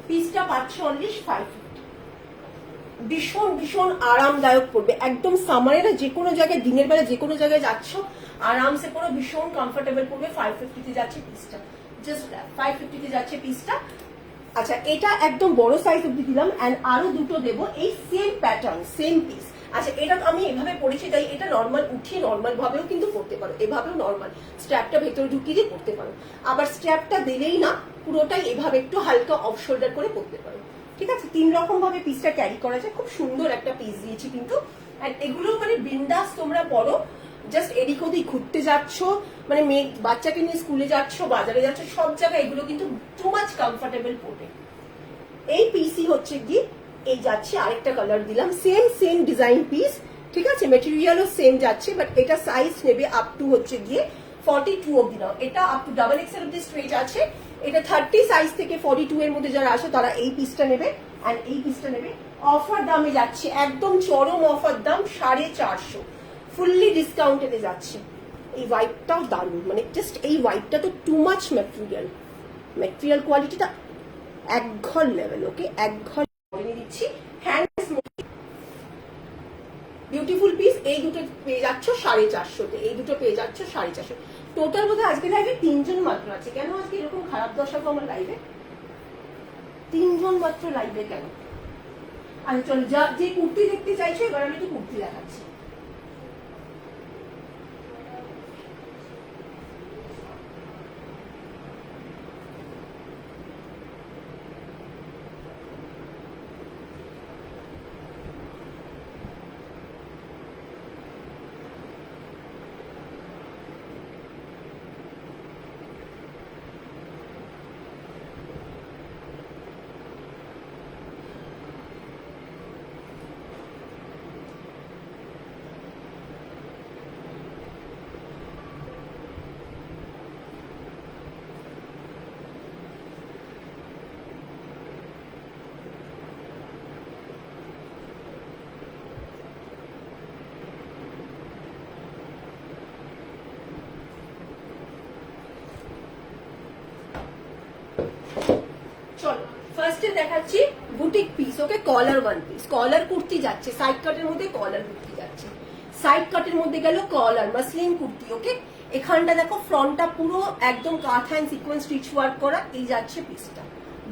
পিসটা পাচ্ছ অনলি 550। ভীষণ ভীষণ আরামদায়ক পড়বে, একদম সামারে না, যে কোনো জায়গায় দিনের বেলা যে কোনো জায়গায় যাচ্ছ আরামসে পড়ো, ভীষণ কমফোর্টেবল পড়বে। 550 তে যাচ্ছে পিসটা, জাস্ট 550 তে যাচ্ছে পিসটা। আচ্ছা, এটা একদম বড় সাইজ অব্দি দিলাম, এন্ড আরো দুটো দেবো এই সেম প্যাটার্ন, সেম পিস। আচ্ছা, এটা আমি এভাবে পড়েছি, তাই এটা নর্মাল উঠিয়ে নর্মাল ভাবেও কিন্তু পড়তে পারো, এভাবেও নর্মাল স্ট্র্যাপটা ভেতরে ঢুকিয়ে দিয়ে পড়তে পারো। আবার স্ট্র্যাপটা দিলেই না, পুরোটাই এভাবে একটু হালকা অফ শোল্ডার করে পড়তে পারো। ঠিক আছে, 3 রকম ভাবে পিসটা ক্যারি করা যায়। খুব সুন্দর একটা পিস দিয়েছি কিন্তু, আর এগুলো মানে বিন্দাস তোমরা পড়ো। জাস্ট এদিক ওদিক ঘুরতে যাচ্ছ, মানে মেয়ে বাচ্চাকে নিয়ে স্কুলে যাচ্ছ, বাজারে যাচ্ছ, সব জায়গায় এগুলো কিন্তু টু মাচ কমফোর্টেবল পড়বে। এই পিসই হচ্ছে কি, এই যাচ্ছে আরেকটা কালার দিলাম, সেম সেম ডিজাইন পিস। ঠিক আছে, মেটেরিয়ালও সেম যাচ্ছে, বাট এটা সাইজ নেবে আপ টু হচ্ছে গিয়ে 42 অব্দি নাও। এটা আপ টু ডাবল এক্সেল অব্দি স্ট্রেচ আছে। এটা 30 সাইজ থেকে 42 এর মধ্যে যারা আসে তারা এই পিসটা নেবে, এন্ড এই পিসটা নেবে। অফার দামে যাচ্ছে, একদম চরম অফার দাম, 450, ফুললি ডিসকাউন্টেতে যাচ্ছে। এই হোয়াইটটাও দারুণ, মানে জাস্ট এই হোয়াইটটা তো টু মাচ ম্যাটেরিয়াল, ম্যাটেরিয়াল কোয়ালিটিটা এক ঘর লেভেল। ওকে, এক ঘর দিচ্ছি। হ্যান্ড বিউটিফুল পিস, এই দুটো পেয়ে যাচ্ছ 450, এই দুটো পেয়ে যাচ্ছ 450। টোটাল বোধহয় আজকে লাইভে 3 জন মাত্র আছে। কেন আজকে এরকম খারাপ দশা তো আমার লাইভে? 3 জন মাত্র লাইভে কেন? আচ্ছা চলো, যে কুর্তি দেখতে চাইছো এবার আমি একটু কুর্তি দেখাচ্ছি। চলো ফার্স্টে দেখাচ্ছি বুটিক পিস। ওকে, কলার ওয়ান পিস, কলার কুর্তি যাচ্ছে, সাইড কাটের মধ্যে কলার কুর্তি যাচ্ছে, সাইড কাটের মধ্যে গেল কলার মাসলিন কুর্তি। ওকে, এখানটা দেখো ফ্রন্টটা পুরো একদম কাঁথা এন্ড সিকোয়েন্স স্টিচ ওয়ার্ক করা, এই যাচ্ছে পিসটা,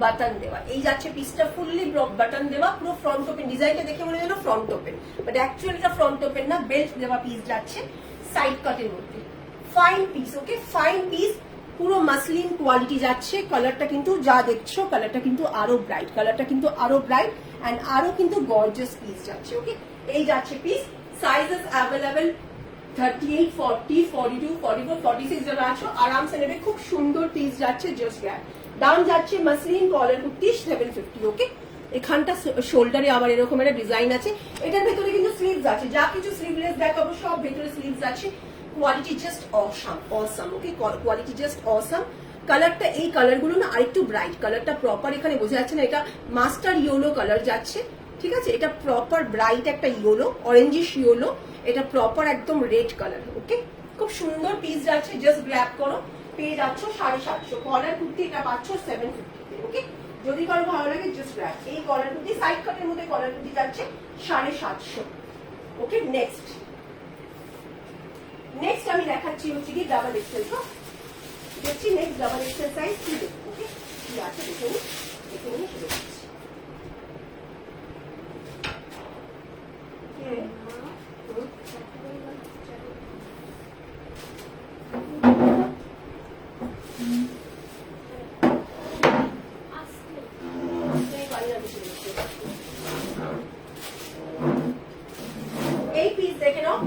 বাটন দেওয়া, এই যাচ্ছে পিসটা ফুললি বাটন দেওয়া, পুরো ফ্রন্ট ওপেন। ডিজাইনটা দেখে মনে হলো ফ্রন্ট ওপেন, বাট অ্যাকচুয়ালি এটা ফ্রন্ট ওপেন না, বেল্ট দেওয়া পিস যাচ্ছে সাইড কাটের মধ্যে। Fine piece. Okay, fine piece, পুরো মাসলিন কোয়ালিটি যাচ্ছে। কালারটা কিন্তু যা দেখছো কালারটা কিন্তু আরো ব্রাইট, কালারটা কিন্তু আরো ব্রাইট এন্ড আরো কিন্তু গর্জিয়াস পিস যাচ্ছে। ওকে, এই যাচ্ছে পিস। সাইজেস অ্যাভেলেবেল 38, 40, 42, 44, 46 যারা আছো আরামসে নেবে। খুব সুন্দর পিস যাচ্ছে, জাস্ট গ্র্যাব। দাম যাচ্ছে মাসলিন কলার কুর্তি 750। ওকে, এখানটা শোল্ডারে আবার এরকম একটা ডিজাইন আছে। এটার ভেতরে কিন্তু স্লিভস আছে, যা কিছু স্লিভলেস দেখাবো সব ভেতরে স্লিভস আছে। Quality just awesome. Okay, quality just awesome. কালারটা এই কালারগুলো না আরেকটু ব্রাইট, কালারটা প্রপার এখানে বোঝা যাচ্ছে না, এটা মাস্টার ইয়েলো কালার যাচ্ছে। ঠিক আছে, এটা প্রপার ব্রাইট একটা ইয়েলো, অরেঞ্জিশ ইয়েলো, এটা প্রপার একদম রেড কালার। ওকে, খুব সুন্দর পিস যাচ্ছে, জাস্ট গ্র্যাব করো। পেয়ে যাচ্ছ 750 কলার কুর্তি, এটা পাচ্ছ 750। ওকে, যদি কারো ভালো লাগে জাস্ট গ্র্যাব। এই কলার কুর্তি সাইড কাটের মধ্যে কলার কুর্তি যাচ্ছে 750। ওকে, নেক্সট আমি দেখাচ্ছি হচ্ছে কি ডাবল এক্সেল। তো দেখছি নেক্সট ডাবল এক্সেল সাইজ কি দেখবো। ওকে, কি আছে দেখে নিই শুরু করছি। এই পিস দেখে নাও,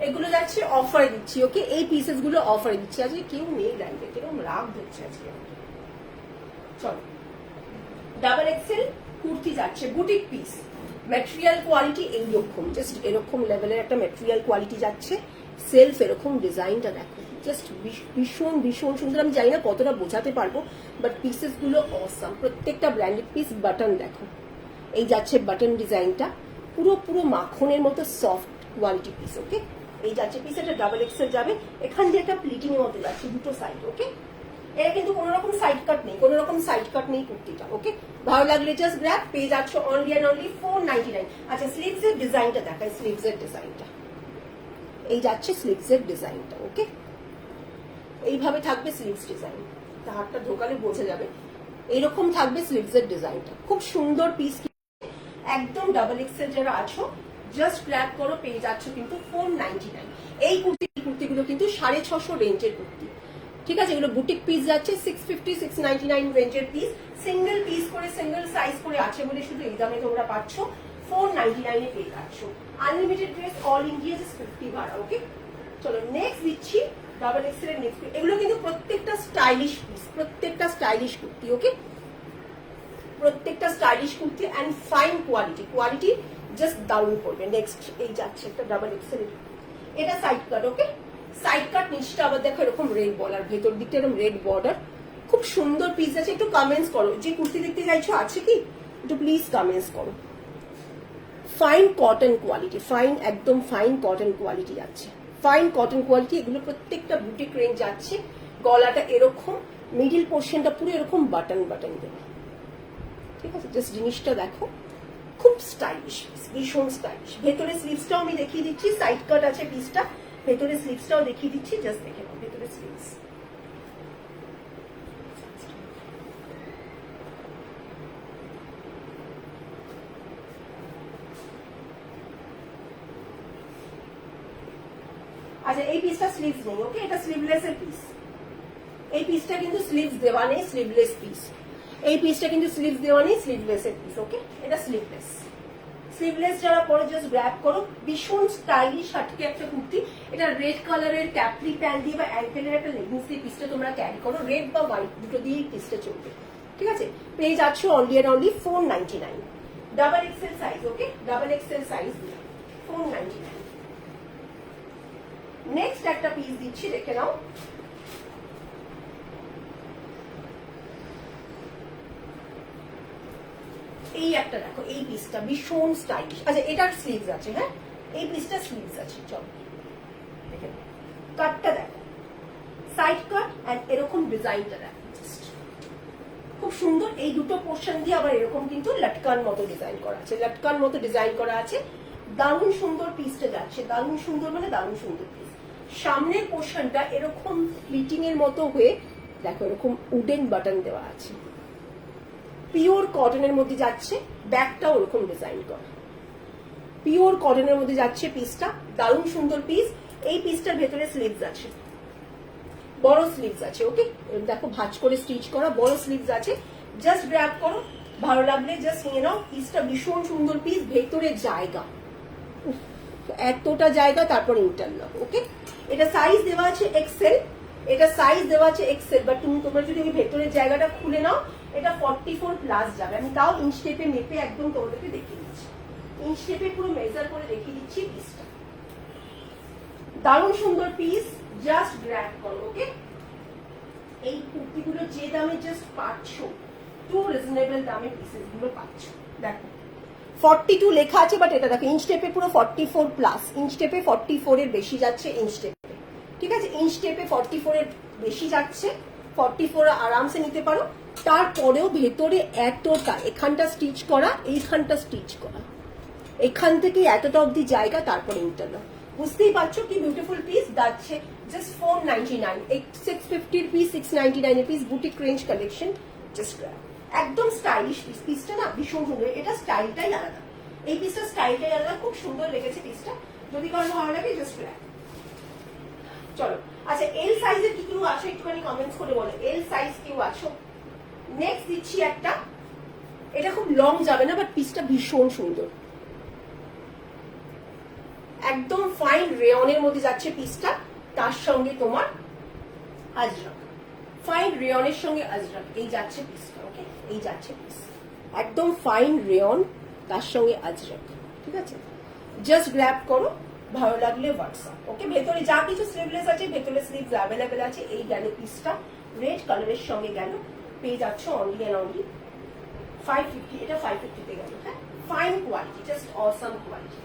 এগুলো যাচ্ছে অফারে দিচ্ছি। ওকে, এই পিসেস গুলো অফারে দিচ্ছি। আজকে কেউ নেই লাইভে, কিরকম রাগ হচ্ছে আজকে। চলো, ডাবল এক্সেল কুর্তি যাচ্ছে, বুটিক পিস, ম্যাটেরিয়াল কোয়ালিটি এইরকম, জাস্ট এরকম লেভেলের একটা ম্যাটেরিয়াল কোয়ালিটি যাচ্ছে। সেলফ এরকম ডিজাইনটা দেখো, জাস্ট ভীষণ ভীষণ সুন্দর। আমি জানি না কতটা বোঝাতে পারবো, বাট পিসেস গুলো অসাম। প্রত্যেকটা ব্র্যান্ডেড পিস। বাটন দেখো, এই যাচ্ছে বাটন ডিজাইনটা, পুরো মাখনের মতো সফট কোয়ালিটি পিস। ওকে, এই যাচ্ছে পিস। এটা ডাবল এক্সেল যাবে। এখান দিয়ে একটা প্লিটিং এর মতো যাচ্ছে দুটো সাইড। ওকে, এটা কিন্তু কোনো রকম সাইড কাট নেই, কুর্তিটা। ওকে, ভালো লাগলে জাস্ট গ্র্যাব। পেয়ে যাচ্ছ অনলি এন্ড অনলি 499। আচ্ছা, স্লিভস এর ডিজাইনটা দেখাই। স্লিভস এর ডিজাইনটা এই যাচ্ছে, স্লিভস এর ডিজাইনটা। ওকে, এইভাবে থাকবে স্লিভস ডিজাইন, হাতটা ঢোকালে বোঝা যাবে। এইরকম থাকবে স্লিভস এর ডিজাইনটা। খুব সুন্দর পিস, একদম ডাবল এক্সেল যারা আছো জাস্ট গ্র্যাব করো। পেয়ে যাচ্ছ কিন্তু 499। এই কুর্তিগুলো কিন্তু 650 রেঞ্জের কুর্তি। ঠিক আছে, এগুলো বুটিক পিস যাচ্ছে 650, 699 রেঞ্জের পিস। সিঙ্গেল পিস করে, সিঙ্গেল সাইজ করে আছে বলে শুধু এই দামে তোমরা পাচ্ছ। 499 এ পেয়ে যাচ্ছ। Unlimited dress, all India, just 50 ভাড়া। ওকে, চলো নেক্সট দিচ্ছি ডাবল এক্সেল এর নেক্সট। এগুলো কিন্তু প্রত্যেকটা স্টাইলিশ পিস, প্রত্যেকটা স্টাইলিশ কুর্তি। ওকে, প্রত্যেকটা stylish kurti and fine quality just দারুণ পড়বে। নেক্সট এই যাচ্ছে একটা ডাবল এক্সেল, এটা side cut. Okay, side cut, নিচটা আবার দেখো এরকম রেড বর্ডার, ভেতর দিকটা এরকম রেড বর্ডার। খুব সুন্দর পিস আছে। একটু কমেন্টস করো যে কুর্তি দেখতে চাইছো আছে কি, একটু প্লিজ কমেন্টস করো। ফাইন কটন কোয়ালিটি, একদম ফাইন কটন কোয়ালিটি যাচ্ছে, ফাইন কটন কোয়ালিটি। এগুলো প্রত্যেকটা বুটিক রেঞ্জ যাচ্ছে। গলাটা এরকম, মিডিল পোর্শনটা পুরো এরকম বাটন দেবে। ঠিক আছে, জাস্ট জিনিসটা দেখো, খুব স্টাইলিশ, ভীষণ স্টাইলিশ। ভেতরে স্লিভসটাও আমি দেখিয়ে দিচ্ছি, সাইড কাট আছে পিসটা, ভেতরে স্লিভসটাও দেখিয়ে দিচ্ছি। জাস্ট দেখে নাও ভেতরে স্লিভস। আচ্ছা, এই পিসটা স্লিভস নেই। ওকে, এটা স্লিভলেস এর পিস। এই পিসটা কিন্তু স্লিভস দেওয়া নেই, স্লিভলেস পিস। এই পিসটা কিন্তু স্লিভস দেওয়া নেই, স্লিভলেস এর পিস। ওকে, এটা স্লিভলেস। স্লিভলেস যারা পরে জাস্ট গ্র্যাব করো। ভীষণ স্টাইলিশ হাটকে একটা কুর্তি। এটা রেড কালারের ক্যাপরি প্যান্ট দিয়ে বা অ্যাঙ্কেলের একটা লেগিংস দিয়ে পিসটা তোমরা ক্যারি করো। রেড বা হোয়াইট দুটো দিয়েই পিসটা চলবে। ঠিক আছে, পেয়ে যাচ্ছ only and only 499। Double XL size. Okay, double XL size 499। Next একটা পিস দিচ্ছি, দেখে নাও। এই একটা দেখো, এই পিসটা ভীষণ স্টাইলিশ। আচ্ছা, এটার স্লিভস আছে। হ্যাঁ, এই পিসটা স্লিভস আছে। চলো দেখে নাও, কাটটা দেখো, সাইড কাট এন্ড এরকম ডিজাইনটা দেখো, খুব সুন্দর। এই দুটো পোর্শন দিয়ে আবার এরকম কিন্তু লটকান মতো ডিজাইন করা আছে, দারুণ সুন্দর পিসটা যাচ্ছে। দারুণ সুন্দর মানে দারুণ সুন্দর পিস। সামনের পোর্শনটা এরকম ফিটিং এর মতো হয়ে দেখো, এরকম উডেন বাটন দেওয়া আছে। পিওর কটনের মধ্যে যাচ্ছে, ব্যাকটাও ওরকম ডিজাইন করা। পিওর কটনের মধ্যে যাচ্ছে পিসটা, দারুণ সুন্দর পিস। এই পিসটার ভেতরে স্লিভস আছে, বড় স্লিভস আছে, ওকে দেখো ভাঁজ করে স্টিচ করা বড় স্লিভস আছে, জাস্ট গ্র্যাব করো, ভালো লাগলে জাস্ট নিয়ে নাও। পিসটা ভীষণ সুন্দর পিস, ভেতরে জায়গা, এতটা জায়গা, তারপর ইন্টারলক, ওকে। এটা সাইজ দেওয়া আছে এক্সেল, এটা সাইজ দেওয়া আছে এক্সেল, বাট তোমরা যদি ওই ভেতরের জায়গাটা খুলে নাও এটা 44 প্লাস যাবে। আমি তাও ইঞ্চ টেপে মেপে একদম তোমাদেরকে দেখিয়ে দিচ্ছি, ইঞ্চ টেপে পুরো মেজার করে দেখিয়ে দিচ্ছি পিসটা। দারুণ সুন্দর পিস, জাস্ট গ্র্যাব করো, ওকে। এই কুর্তিগুলো যে দামে জাস্ট পাচ্ছ, টু রিজনেবল দামে পিসেস গুলো পাচ্ছ। দেখো 42 লেখা আছে, বাট এটা দেখো ইঞ্চ টেপে পুরো 44 প্লাস, ইঞ্চ টেপে 44 এর বেশি যাচ্ছে ইঞ্চ টেপে, ঠিক আছে। ইঞ্চ টেপে 44 এর বেশি যাচ্ছে, 44 আরামসে নিতে পারো। তারপরেও ভেতরে এতটা, এখানটা স্টিচ করা, এইখানটা স্টিচ করা, এখান থেকে এতটা অবধি জায়গা, তারপরে ইন্টারনাল। বুঝতেই পারছো কি বিউটিফুল পিস যাচ্ছে, জাস্ট 499, 650 এর পিস, 699 এর piece, boutique range collection, just একদম স্টাইলিশ পিস। পিসটা না ভীষণ সুন্দর, এটা স্টাইলটাই আলাদা, এই পিসটা স্টাইলটাই আলাদা, খুব সুন্দর লেগেছে পিসটা। যদি কারো ভালো লাগে জাস্ট চলো। আচ্ছা এল সাইজের কি কেউ আছো একটুখানি কমেন্টস করে বলো, এল সাইজ কেউ আছো? নেক্সট দিচ্ছি একটা, এটা খুব লং যাবে না, বাট পিসটা ভীষণ সুন্দর, একদম ফাইন রেয়নের মধ্যে যাচ্ছে পিসটা, তার সঙ্গে তোমার আজরাক, ফাইন রেয়নের সঙ্গে আজরাক, এই যাচ্ছে পিসটা, ওকে। এই যাচ্ছে পিস, একদম ফাইন রেয়ন, তার সঙ্গে আজরাক, ঠিক আছে। জাস্ট গ্র্যাব করো, ভালো লাগলে হোয়াটসঅ্যাপ, ওকে। ভেতরে যা কিছু স্লিভলেস আছে, ভেতরে স্লিভস অ্যাভেলেবেল আছে। এই গেল পিসটা, রেড কালারের সঙ্গে গেল, পেয়ে যাচ্ছ অনলি অ্যান্ড অনলি 550, এটা 550 তে গেল, হ্যাঁ। Fine quality, just awesome quality.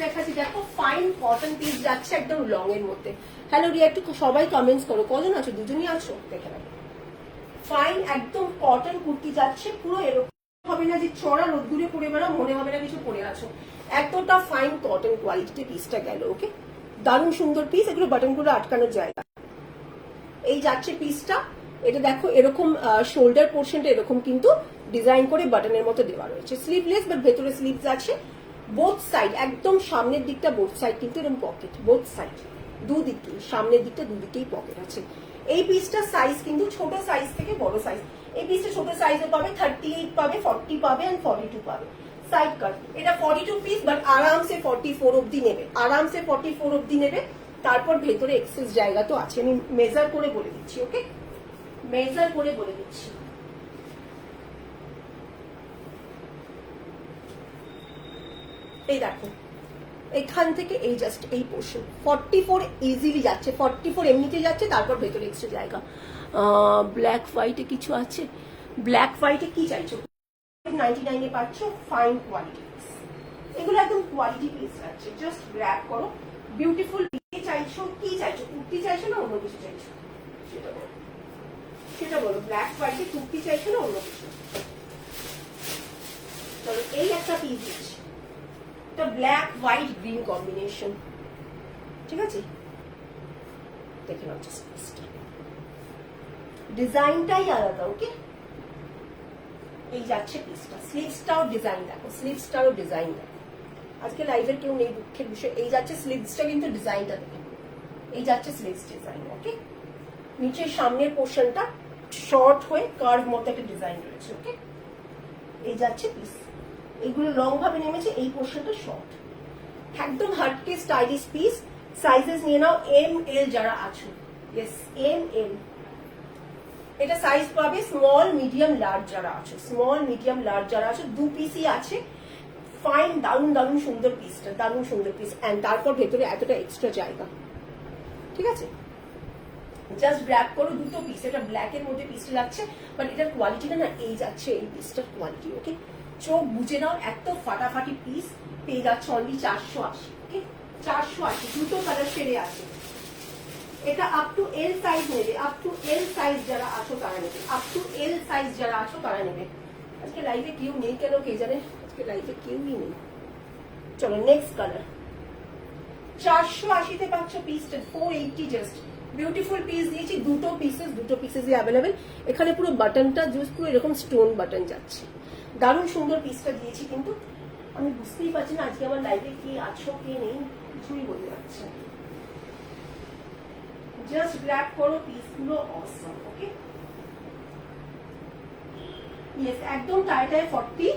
দেখাচ্ছি, দেখো ফাইন কটন পিস যাচ্ছে একদম লং এর মধ্যে। হ্যালো রিয়া, একটু সবাই কমেন্টস করো, কজন আছো? দুজনই আছো, দেখে নাও। ফাইন একদম কটন কুর্তি যাচ্ছে, পুরো এরকম হবে না যে চড়া রোদ্দুরে পরে বেড়াও, মনে হবে না কিছু পরে আছো, এতটা ফাইন কটন কোয়ালিটিতে পিসটা গেল, ওকে। দারুণ সুন্দর পিস, এগুলো বাটন করে আটকানোর জায়গা। এই যাচ্ছে পিসটা, এটা দেখো এরকম শোল্ডার পোর্শনটা এরকম কিন্তু ডিজাইন করে বাটনের মতো দেওয়া রয়েছে, স্লিভলেস বাট ভেতরে স্লিভস আছে। বোথ সাইড, একদম সামনের দিকটা বোথ সাইড কিন্তু এরকম পকেট, বোথ সাইড দুদিকেই, সামনের দিকটা দুদিকেই পকেট আছে। এই পিসটা সাইজ কিন্তু ছোট সাইজ থেকে বড় সাইজ, এই পিসটা ছোট সাইজে পাবে, 38 পাবে, 40 পাবে এন্ড 42 পাবে। সাইড কাট, এটা 42 পিস, বাট আরামসে 44 অব্দি নেবে, আরামসে 44 অব্দি নেবে। তারপর ভেতরে এক্সেস জায়গা তো আছে, আমি মেজার করে বলে দিচ্ছি, ওকে, মেজার করে বলে দিচ্ছি। এই দেখো এখান থেকে এই জাস্ট এই পোর্শন 44 ইজিলি যাচ্ছে, 44 এমনিতে যাচ্ছে, তারপর ভেতরে এক্সট্রা জায়গা। ব্ল্যাক হোয়াইটে কিছু আছে, ব্ল্যাক হোয়াইটে কি চাইছো? 99 এ পাচ্ছ, ফাইন কোয়ালিটি পিস, এগুলো একদম কোয়ালিটি পিস আছে, জাস্ট গ্র্যাব করো। বিউটিফুল কি চাইছো, কি চাইছো? কুর্তি চাইছো না অন্য কিছু চাইছো? সেটা বলো, ব্ল্যাক হোয়াইটে কুর্তি চাইছো না অন্য কিছু? চলো এই একটা পিস দিচ্ছি, এটা ব্ল্যাক হোয়াইট গ্রিন কম্বিনেশন, ঠিক আছে। দেখে নাও জাস্ট পিসটা, ডিজাইনটাই আলাদা, ওকে। এই যাচ্ছে পিসটা, স্লিভসটাও ডিজাইন দেখো, স্লিভসটারও ডিজাইন দেখো। আজকে লাইভের কেউ নেই, দুঃখের বিষয়। এই যাচ্ছে স্লিভসটা, কিন্তু ডিজাইনটা দেখো, এই যাচ্ছে স্লিভস ডিজাইন, ওকে। নিচের সামনের পোর্শনটা শর্ট হয়ে কার্ভ মতো একটা ডিজাইন রয়েছে, ওকে। এই যাচ্ছে পিস, এইগুলো লং ভাবে নেমেছে, এই পোর্শনটা শর্ট, একদম হার্টকে স্টাইলিশ পিস। সাইজেস নিয়ে নাও এম এল যারা আছো, ইয়েস এম এল। এটা সাইজ পাবে স্মল মিডিয়াম লার্জ যারা আছো, স্মল মিডিয়াম লার্জ যারা আছো, দু পিসই আছে। ফাইন দারুণ দারুণ সুন্দর পিসটা, দারুণ সুন্দর পিস, এন্ড তারপর ভেতরে এতটা এক্সট্রা জায়গা, ঠিক আছে। জাস্ট গ্র্যাব করো দুটো পিস, এটা ব্ল্যাক এর মধ্যে পিসটা যাচ্ছে, বাট এটার কোয়ালিটিটা না এই যাচ্ছে, এই পিসটার কোয়ালিটি, ওকে। চোখ বুঝে নাও, এত ফাটাফাটি পিস পেয়ে যাচ্ছে অনলি 480। ওকে 480, দুটো কালার শেডে আছে। এটা আপ টু এল সাইজ নেবে, আপ টু এল সাইজ যারা আছো তারা নেবে, আপ টু এল সাইজ যারা আছো তারা নেবে। আজকে লাইভে কেউ নেই কেন কে জানে, আজকে লাইভে কেউই নেই। চলো নেক্সট কালার, 480 তে পাচ্ছ পিসটা, 480 জাস্ট। বিউটিফুল পিস দিয়েছি, দুটো পিসেসই অ্যাভেলেবেল। এখানে পুরো বাটনটা জাস্ট পুরো এরকম স্টোন বাটন যাচ্ছে, দারুণ সুন্দর পিসটা দিয়েছি। কিন্তু আমি বুঝতেই পারছি না আজকে আমার লাইভে কি আছো কে নেই, কিছুই বলতে পারছি না। জাস্ট গ্র্যাব করো পিসগুলো, অসম। ওকে ইয়েস, একদম টাইটায় 40,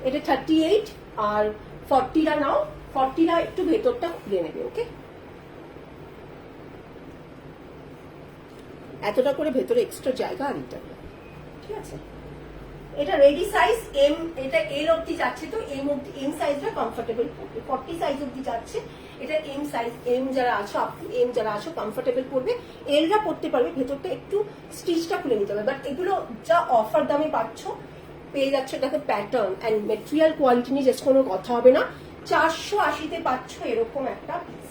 এটা 38 আর 40টা নাও, 40টা একটু ভেতরটা খুলে নেবে। ওকে এতটা করে ভেতরে এক্সট্রা জায়গা আর এটা, ঠিক আছে। এটা রেডি সাইজ এম, এটা এল অবধি যাচ্ছে, তো এম সাইজটা কমফোর্টেবল পড়বে। 40 সাইজ অবধি যাচ্ছে, এটা এম সাইজ। এম যারা আছো, আপ টু এম যারা আছো কমফোর্টেবল পড়বে, এলরা পড়তে পারবে। ভেতরটা একটু স্টিচটা খুলে নিতে হবে, বাট এগুলো যা অফার দামে পাচ্ছ পেয়ে যাচ্ছে। এটাকে প্যাটার্ন অ্যান্ড মেটেরিয়াল কোয়ালিটি নিয়ে জাস্ট কোনো কথা হবে না। 480 তে পাচ্ছ এরকম একটা পিস,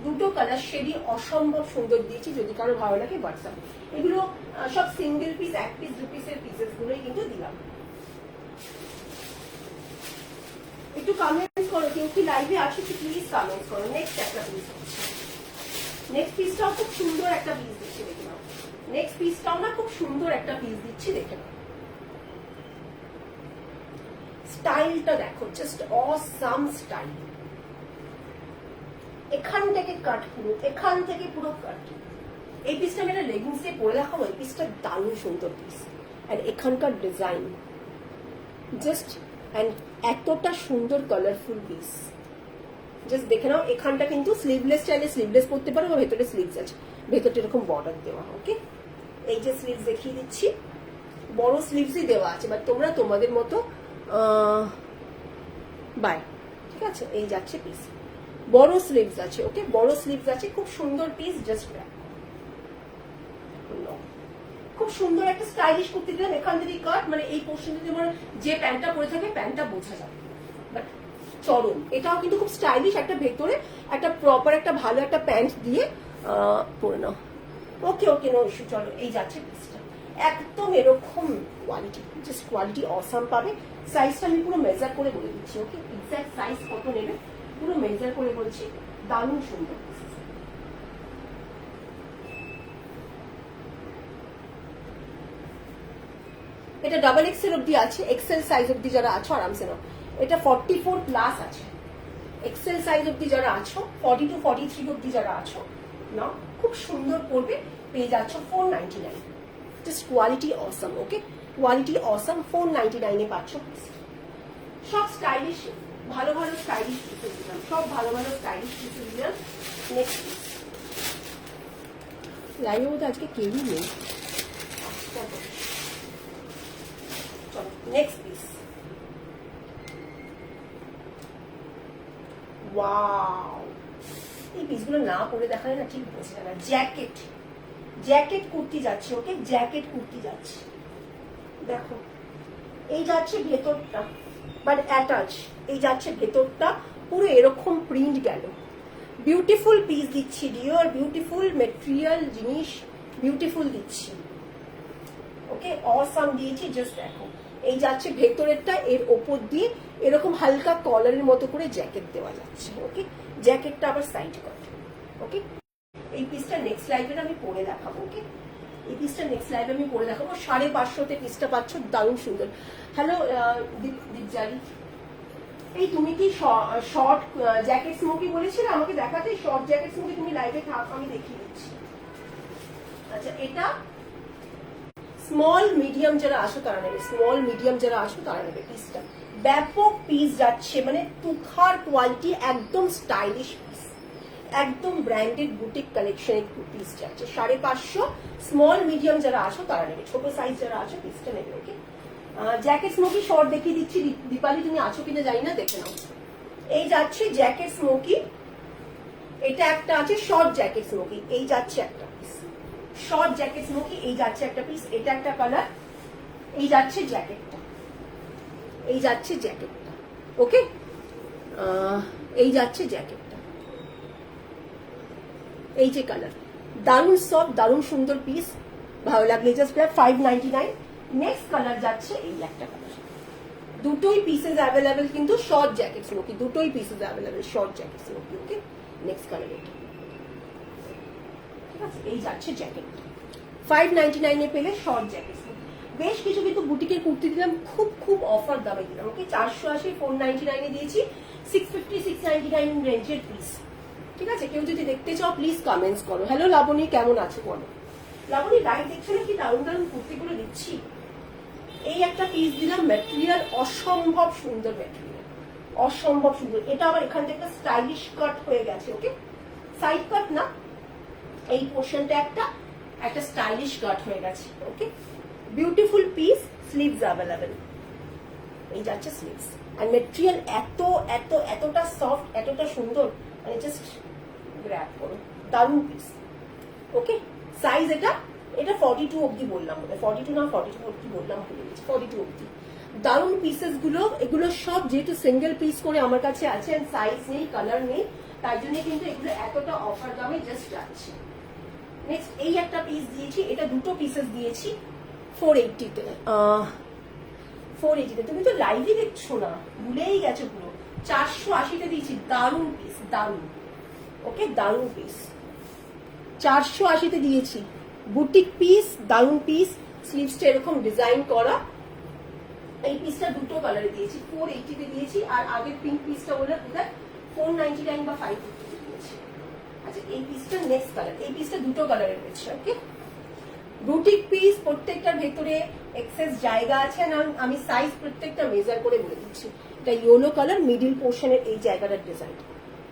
দুটো কালার শেডই অসম্ভব সুন্দর দিয়েছি। যদি কারো ভালো লাগে হোয়াটসঅ্যাপ, এগুলো সব সিঙ্গেল পিস, এক পিস, দু পিসের পিসেস গুলোই কিন্তু দিলাম। একটু কমেন্টস করো, কেউ কি লাইভে আসো তো প্লিজ কমেন্টস করো। নেক্সট একটা পিস, নেক্সট পিসটাও খুব সুন্দর একটা পিস দিচ্ছি, দেখে নাও। নেক্সট পিসটাও না খুব সুন্দর একটা পিস দিচ্ছি, দেখে নাও। স্টাইলটা দেখো, জাস্ট অসাম স্টাইল। এখান থেকে কাট, পুরো এখান থেকে পুরো কাট। এই পিসটা আমি একটা লেগিংস দিয়ে পরে দেখাবো, এই পিসটা দারুণ সুন্দর পিস। আর এখানকার ডিজাইন জাস্ট, অ্যান্ড এতটা সুন্দর কালারফুল পিস, জাস্ট দেখে নাও। এখানটা কিন্তু স্লিভলেস, চাইলে স্লিভলেস পরতে পারো, বা ভেতরে স্লিভস আছে, ভেতরটা এরকম বর্ডার দেওয়া। ওকে এই যে স্লিভস দেখিয়ে দিচ্ছি, বড় স্লিভসই দেওয়া আছে, বাট তোমরা তোমাদের মতো বাই, ঠিক আছে। এই যাচ্ছে পিস, বড় স্লিভস আছে। ওকে বড় স্লিভস আছে, খুব সুন্দর পিস। জাস্ট খুব সুন্দর একটা স্টাইলিশ কুর্তি দিলাম। এখান থেকে কাট, মানে এই পোর্শনটা যেমন যে প্যান্টটা পরে থাকে প্যান্টটা বোঝা যাবে, বাট চরম। এটাও কিন্তু খুব স্টাইলিশ, একটা ভেতরে একটা প্রপার একটা ভালো একটা প্যান্ট দিয়ে পরে নাও। ওকে ওকে নো ইস্যু। চলো এই যাচ্ছে পিসটা, একদম এরকম কোয়ালিটি, জাস্ট কোয়ালিটি অসাম পাবে। সাইজটা আমি পুরো মেজার করে বলে দিচ্ছি। ওকে এক্স্যাক্ট সাইজ কত নেবে পুরো মেজার করে বলছি, দারুণ সুন্দর। এটা ডাবল এক্সেল অব্দি আছে, এক্সেল সাইজ অব্দি যারা আছো আরামসে নাও। এটা 44 প্লাস আছে, এক্সেল সাইজ অব্দি যারা আছো, 40 to 43 অব্দি যারা আছো নাও, খুব সুন্দর পড়বে। পেয়ে যাচ্ছ 499, just quality awesome. Okay quality awesome, 499 এ পাচ্ছ। সব স্টাইলিশ, ভালো ভালো স্টাইলিশ পিসেস দিলাম, সব ভালো ভালো স্টাইলিশ পিসেস দিলাম। নেক্সট পিস, লাইভের মধ্যে আজকে কেউই নেই। চলো নেক্সট পিস। ওয়াও, এই পিসগুলো না পরে দেখালে না ঠিক বোঝা না। জ্যাকেট, জ্যাকেট কুর্তি যাচ্ছে। ওকে জ্যাকেট কুর্তি যাচ্ছে, দেখো এই যাচ্ছে ভেতরটা, বাট অ্যাটাচ। এই যাচ্ছে ভেতরটা পুরো এরকম প্রিন্ট গেল। বিউটিফুল পিস দিচ্ছি ডিওর, বিউটিফুল মেটেরিয়াল জিনিস, বিউটিফুল দিচ্ছি। ওকে অসাম দিয়েছি, জাস্ট দেখো। এই যাচ্ছে ভেতরেরটা, এর ওপর দিয়ে এরকম হালকা কলারের মতো করে জ্যাকেট দেওয়া যাচ্ছে। ওকে জ্যাকেটটা আবার সাইড কাট। ওকে এই পিসটা নেক্সট লাইভে আমি পরে দেখাবো। ওকে এই পিসটা নেক্সট লাইভে আমি পরে দেখাবো। 550 পিসটা পাচ্ছ, দারুণ সুন্দর। হ্যালো দীপজারি, এই তুমি কি শর্ট জ্যাকেট স্মোকি বলেছিলে আমাকে দেখাতে? শর্ট জ্যাকেট স্মোকি তুমি লাইভে থাক, আমি দেখিয়ে দিচ্ছি। আচ্ছা এটা স্মল মিডিয়াম যারা আসো তারা নেবে, স্মল মিডিয়াম যারা আসো তারা নেবে। পিসটা ব্যাপক পিস যাচ্ছে, মানে তুখার কোয়ালিটি, একদম স্টাইলিশ পিস, একদম ব্র্যান্ডেড বুটিক কালেকশনের পিস যাচ্ছে। 550, স্মল মিডিয়াম যারা আসো তারা নেবে, ছোট সাইজ যারা আসো পিসটা নেবে। ওকে জ্যাকেট স্মোকি শর্ট দেখিয়ে দিচ্ছি। দীপালি তুমি আছো কিনা জানি না, দেখে নাও। এই যাচ্ছে জ্যাকেট স্মোকি, এটা একটা আছে শর্ট জ্যাকেট স্মোকি। এই যাচ্ছে একটা পিস শর্ট জ্যাকেট স্মোকি, এই যাচ্ছে একটা পিস। এটা একটা কালার, এই যাচ্ছে জ্যাকেটটা। এই যাচ্ছে জ্যাকেটটা, ওকে, এই যাচ্ছে জ্যাকেটটা, এই যে কালার, দারুণ সফট, দারুণ সুন্দর পিস, ভালো লাগলে জাস্ট 599। নেক্সট কালার যাচ্ছে এই একটা কালার, দুটোই পিসেস অ্যাভেলেবেল কিন্তু শর্ট জ্যাকেট স্মোকি, দুটোই pieces available short jacket smoky, okay. Next colour এটা, ঠিক আছে, এই যাচ্ছে জ্যাকেটটা 599 পেলে শর্ট জ্যাকেট। বেশ কিছু কিন্তু বুটিকের কুর্তি দিলাম খুব খুব অফার দামে দিলাম, ওকে। 480 499 দিয়েছি, 650 699 রেঞ্জের পিস, ঠিক আছে। কেউ যদি দেখতে চাও প্লিজ কমেন্টস করো। হ্যালো লাবণী, কেমন আছো বলো? লাবণী রাইট দেখছো না কি দারুণ দারুণ কুর্তিগুলো দিচ্ছি। এই একটা পিস দিলাম, ম্যাটেরিয়াল অসম্ভব সুন্দর, ম্যাটেরিয়াল অসম্ভব সুন্দর। এটা আবার এখান থেকে স্টাইলিশ কাট হয়ে গেছে, ওকে, সাইড কাট না, এই পোর্শনটা একটা স্টাইলিশ কাট হয়ে গেছে, ওকে। বিউটিফুল পিস, স্লিভস অ্যাভেলেবেল, এই যাচ্ছে স্লিভস। আর মেটেরিয়াল এতটা সফট, এতটা সুন্দর, মানে জাস্ট গ্র্যাব করো, দারুণ পিস, ওকে। সাইজ এটা 42 অবধি বললাম, 42 না 42 অবধি বললাম, ভুলে গেছি, 42 অবধি। দারুণ পিসেস গুলো, এগুলো সব যেহেতু সিঙ্গেল পিস করে আমার কাছে আছে, সাইজ নেই, কালার নেই, তাই জন্য কিন্তু এগুলো এতটা অফার দামে জাস্ট যাচ্ছে। নেক্সট এই একটা পিস দিয়েছি, এটা দুটো পিসেস দিয়েছি 480-তে, 480-তে। তুমি তো লাইভই দেখছো না, ভুলেই গেছো পুরো। 480-তে দিয়েছি, দারুণ পিস, দারুণ, ওকে, দারুণ পিস। 480-তে দিয়েছি, বুটিক পিস, দারুণ পিস, স্লিভসটা এরকম ডিজাইন করা। এই পিসটা দুটো কালারে দিয়েছি, 480-তে দিয়েছি, আর আগের পিঙ্ক পিসটা বলে বোধহয় 499 বা 550-তে দিয়েছি। আচ্ছা, এই পিসটা নেক্সট কালার, এই পিসটা দুটো কালারের রয়েছে, ওকে। বুটিক পিস, প্রত্যেকটার ভেতরে এক্সেস জায়গা আছে, না আমি সাইজ প্রত্যেকটা মেজার করে বলে দিচ্ছি। এটা ইয়েলো কালার, মিডিল পোর্শনের এই জায়গাটার ডিজাইন,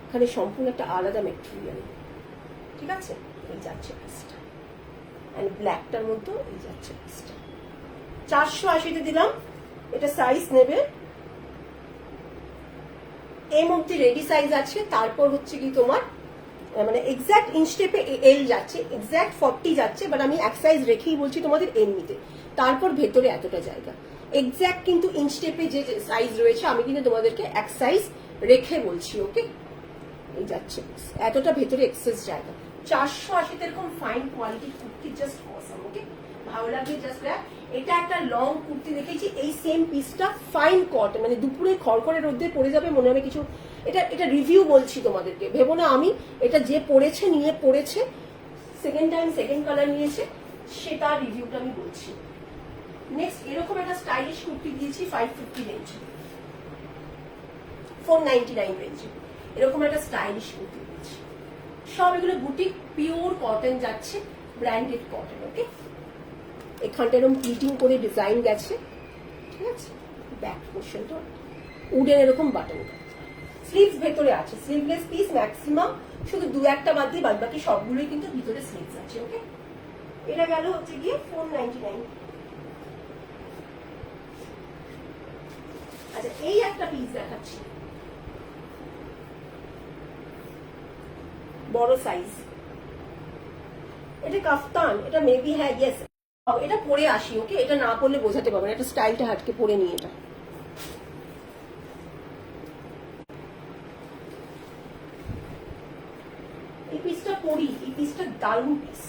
এখানে সম্পূর্ণ একটা আলাদা মেটেরিয়াল, ঠিক আছে। এই যাচ্ছে পিসটা, এন্ড ব্ল্যাকটার মতো এই যাচ্ছে পিসটা। 480-তে দিলাম, এটা সাইজ নেবে এম অব্দি রেডি সাইজ আছে, তারপর হচ্ছে কি তোমার মানে এক্সাক্ট ইঞ্চ টেপে এল যাচ্ছে, এক্সাক্ট 40 যাচ্ছে, বাট আমি এক সাইজ রেখেই বলছি তোমাদের এম নিতে, তারপর ভেতরে এতটা জায়গা। এক্সাক্ট কিন্তু ইঞ্চ টেপে যে সাইজ রয়েছে আমি কিন্তু তোমাদেরকে এক সাইজ রেখে বলছি, ওকে। এই যাচ্ছে এতটা ভেতরে এক্সেস জায়গা। 480-তে এরকম ফাইন কোয়ালিটির কুর্তি, জাস্ট অসাম, ওকে, ভালো লাগবে জাস্ট। এটা একটা লং কুর্তি দেখেছি, এই সেম পিসটা ফাইন কটন, মানে দুপুরে খড়খড়ে রোদ্দে পড়ে যাবে মনে হবে কিছু। এটা রিভিউ বলছি তোমাদেরকে, ভেবো না আমি, এটা যে পড়েছে নিয়ে পড়েছে, সেকেন্ড টাইম সেকেন্ড কালার নিয়েছে, সেটা রিভিউটা আমি বলছি। নেক্সট এরকম একটা স্টাইলিশ কুর্তি দিয়েছি 550 রেঞ্জে, 499 রেঞ্জে, এরকম একটা স্টাইলিশ কুর্তি দিয়েছি। সব এগুলো বুটিক পিওর কটন যাচ্ছে, ব্র্যান্ডেড কটন, ওকে। এখানটা এরকম প্লিটিং করে ডিজাইন গেছে, ঠিক আছে। ব্যাক পোর্শনটা উডেন এরকম বাটন, স্লিভস ভেতরে আছে, স্লিভলেস পিস ম্যাক্সিমাম, শুধু দু একটা বাদ দিয়ে বাদ বাকি সবগুলোই কিন্তু ভিতরে স্লিভস আছে, ওকে। এটা গেল হচ্ছে গিয়ে 499। আচ্ছা, এই একটা পিস দেখাচ্ছি, বড় সাইজ, এটা কাফতান, এটা মেবি, হ্যাঁ ইয়েস, এটা পরে আসি, ওকে। এটা না পরলে বোঝাতে পারবো না, এটা স্টাইলটা হাটকে পরে নিয়ে, এটা এই পিসটা পরি, এই পিসটা দারুণ পিস।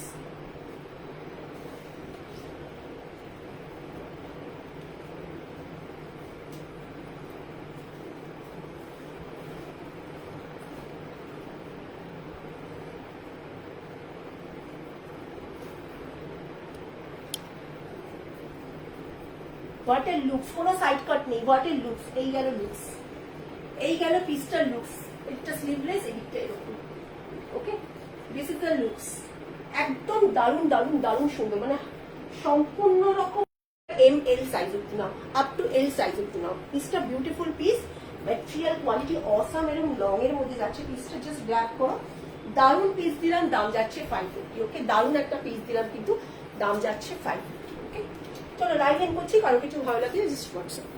হোয়াট এর লুকস, কোনো সাইড কাট নেই, হোয়াট এর লুকস, এই গেল লুকস, এই গেল পিসটার লুকস। এটা স্লিভলেস, এদিকটা এরকম, ওকে। দিস ইজ দ্য লুকস, একদম দারুণ দারুণ দারুণ সুন্দর, মানে সম্পূর্ণ রকম এম এল সাইজ অব্দি নাও, আপ টু এল সাইজ অব্দি নাও। পিসটা beautiful piece, material quality awesome, এরকম লং এর মধ্যে যাচ্ছে, পিসটা জাস্ট গ্র্যাব করো। দারুণ পিস দিলাম, দাম যাচ্ছে 550, ওকে। দারুণ একটা পিস দিলাম, কিন্তু দাম যাচ্ছে 550, ওকে। চলো লাইভ এন্ড করছি, কারো কিছু ভালো লাগলে জাস্ট হোয়াটসঅ্যাপ।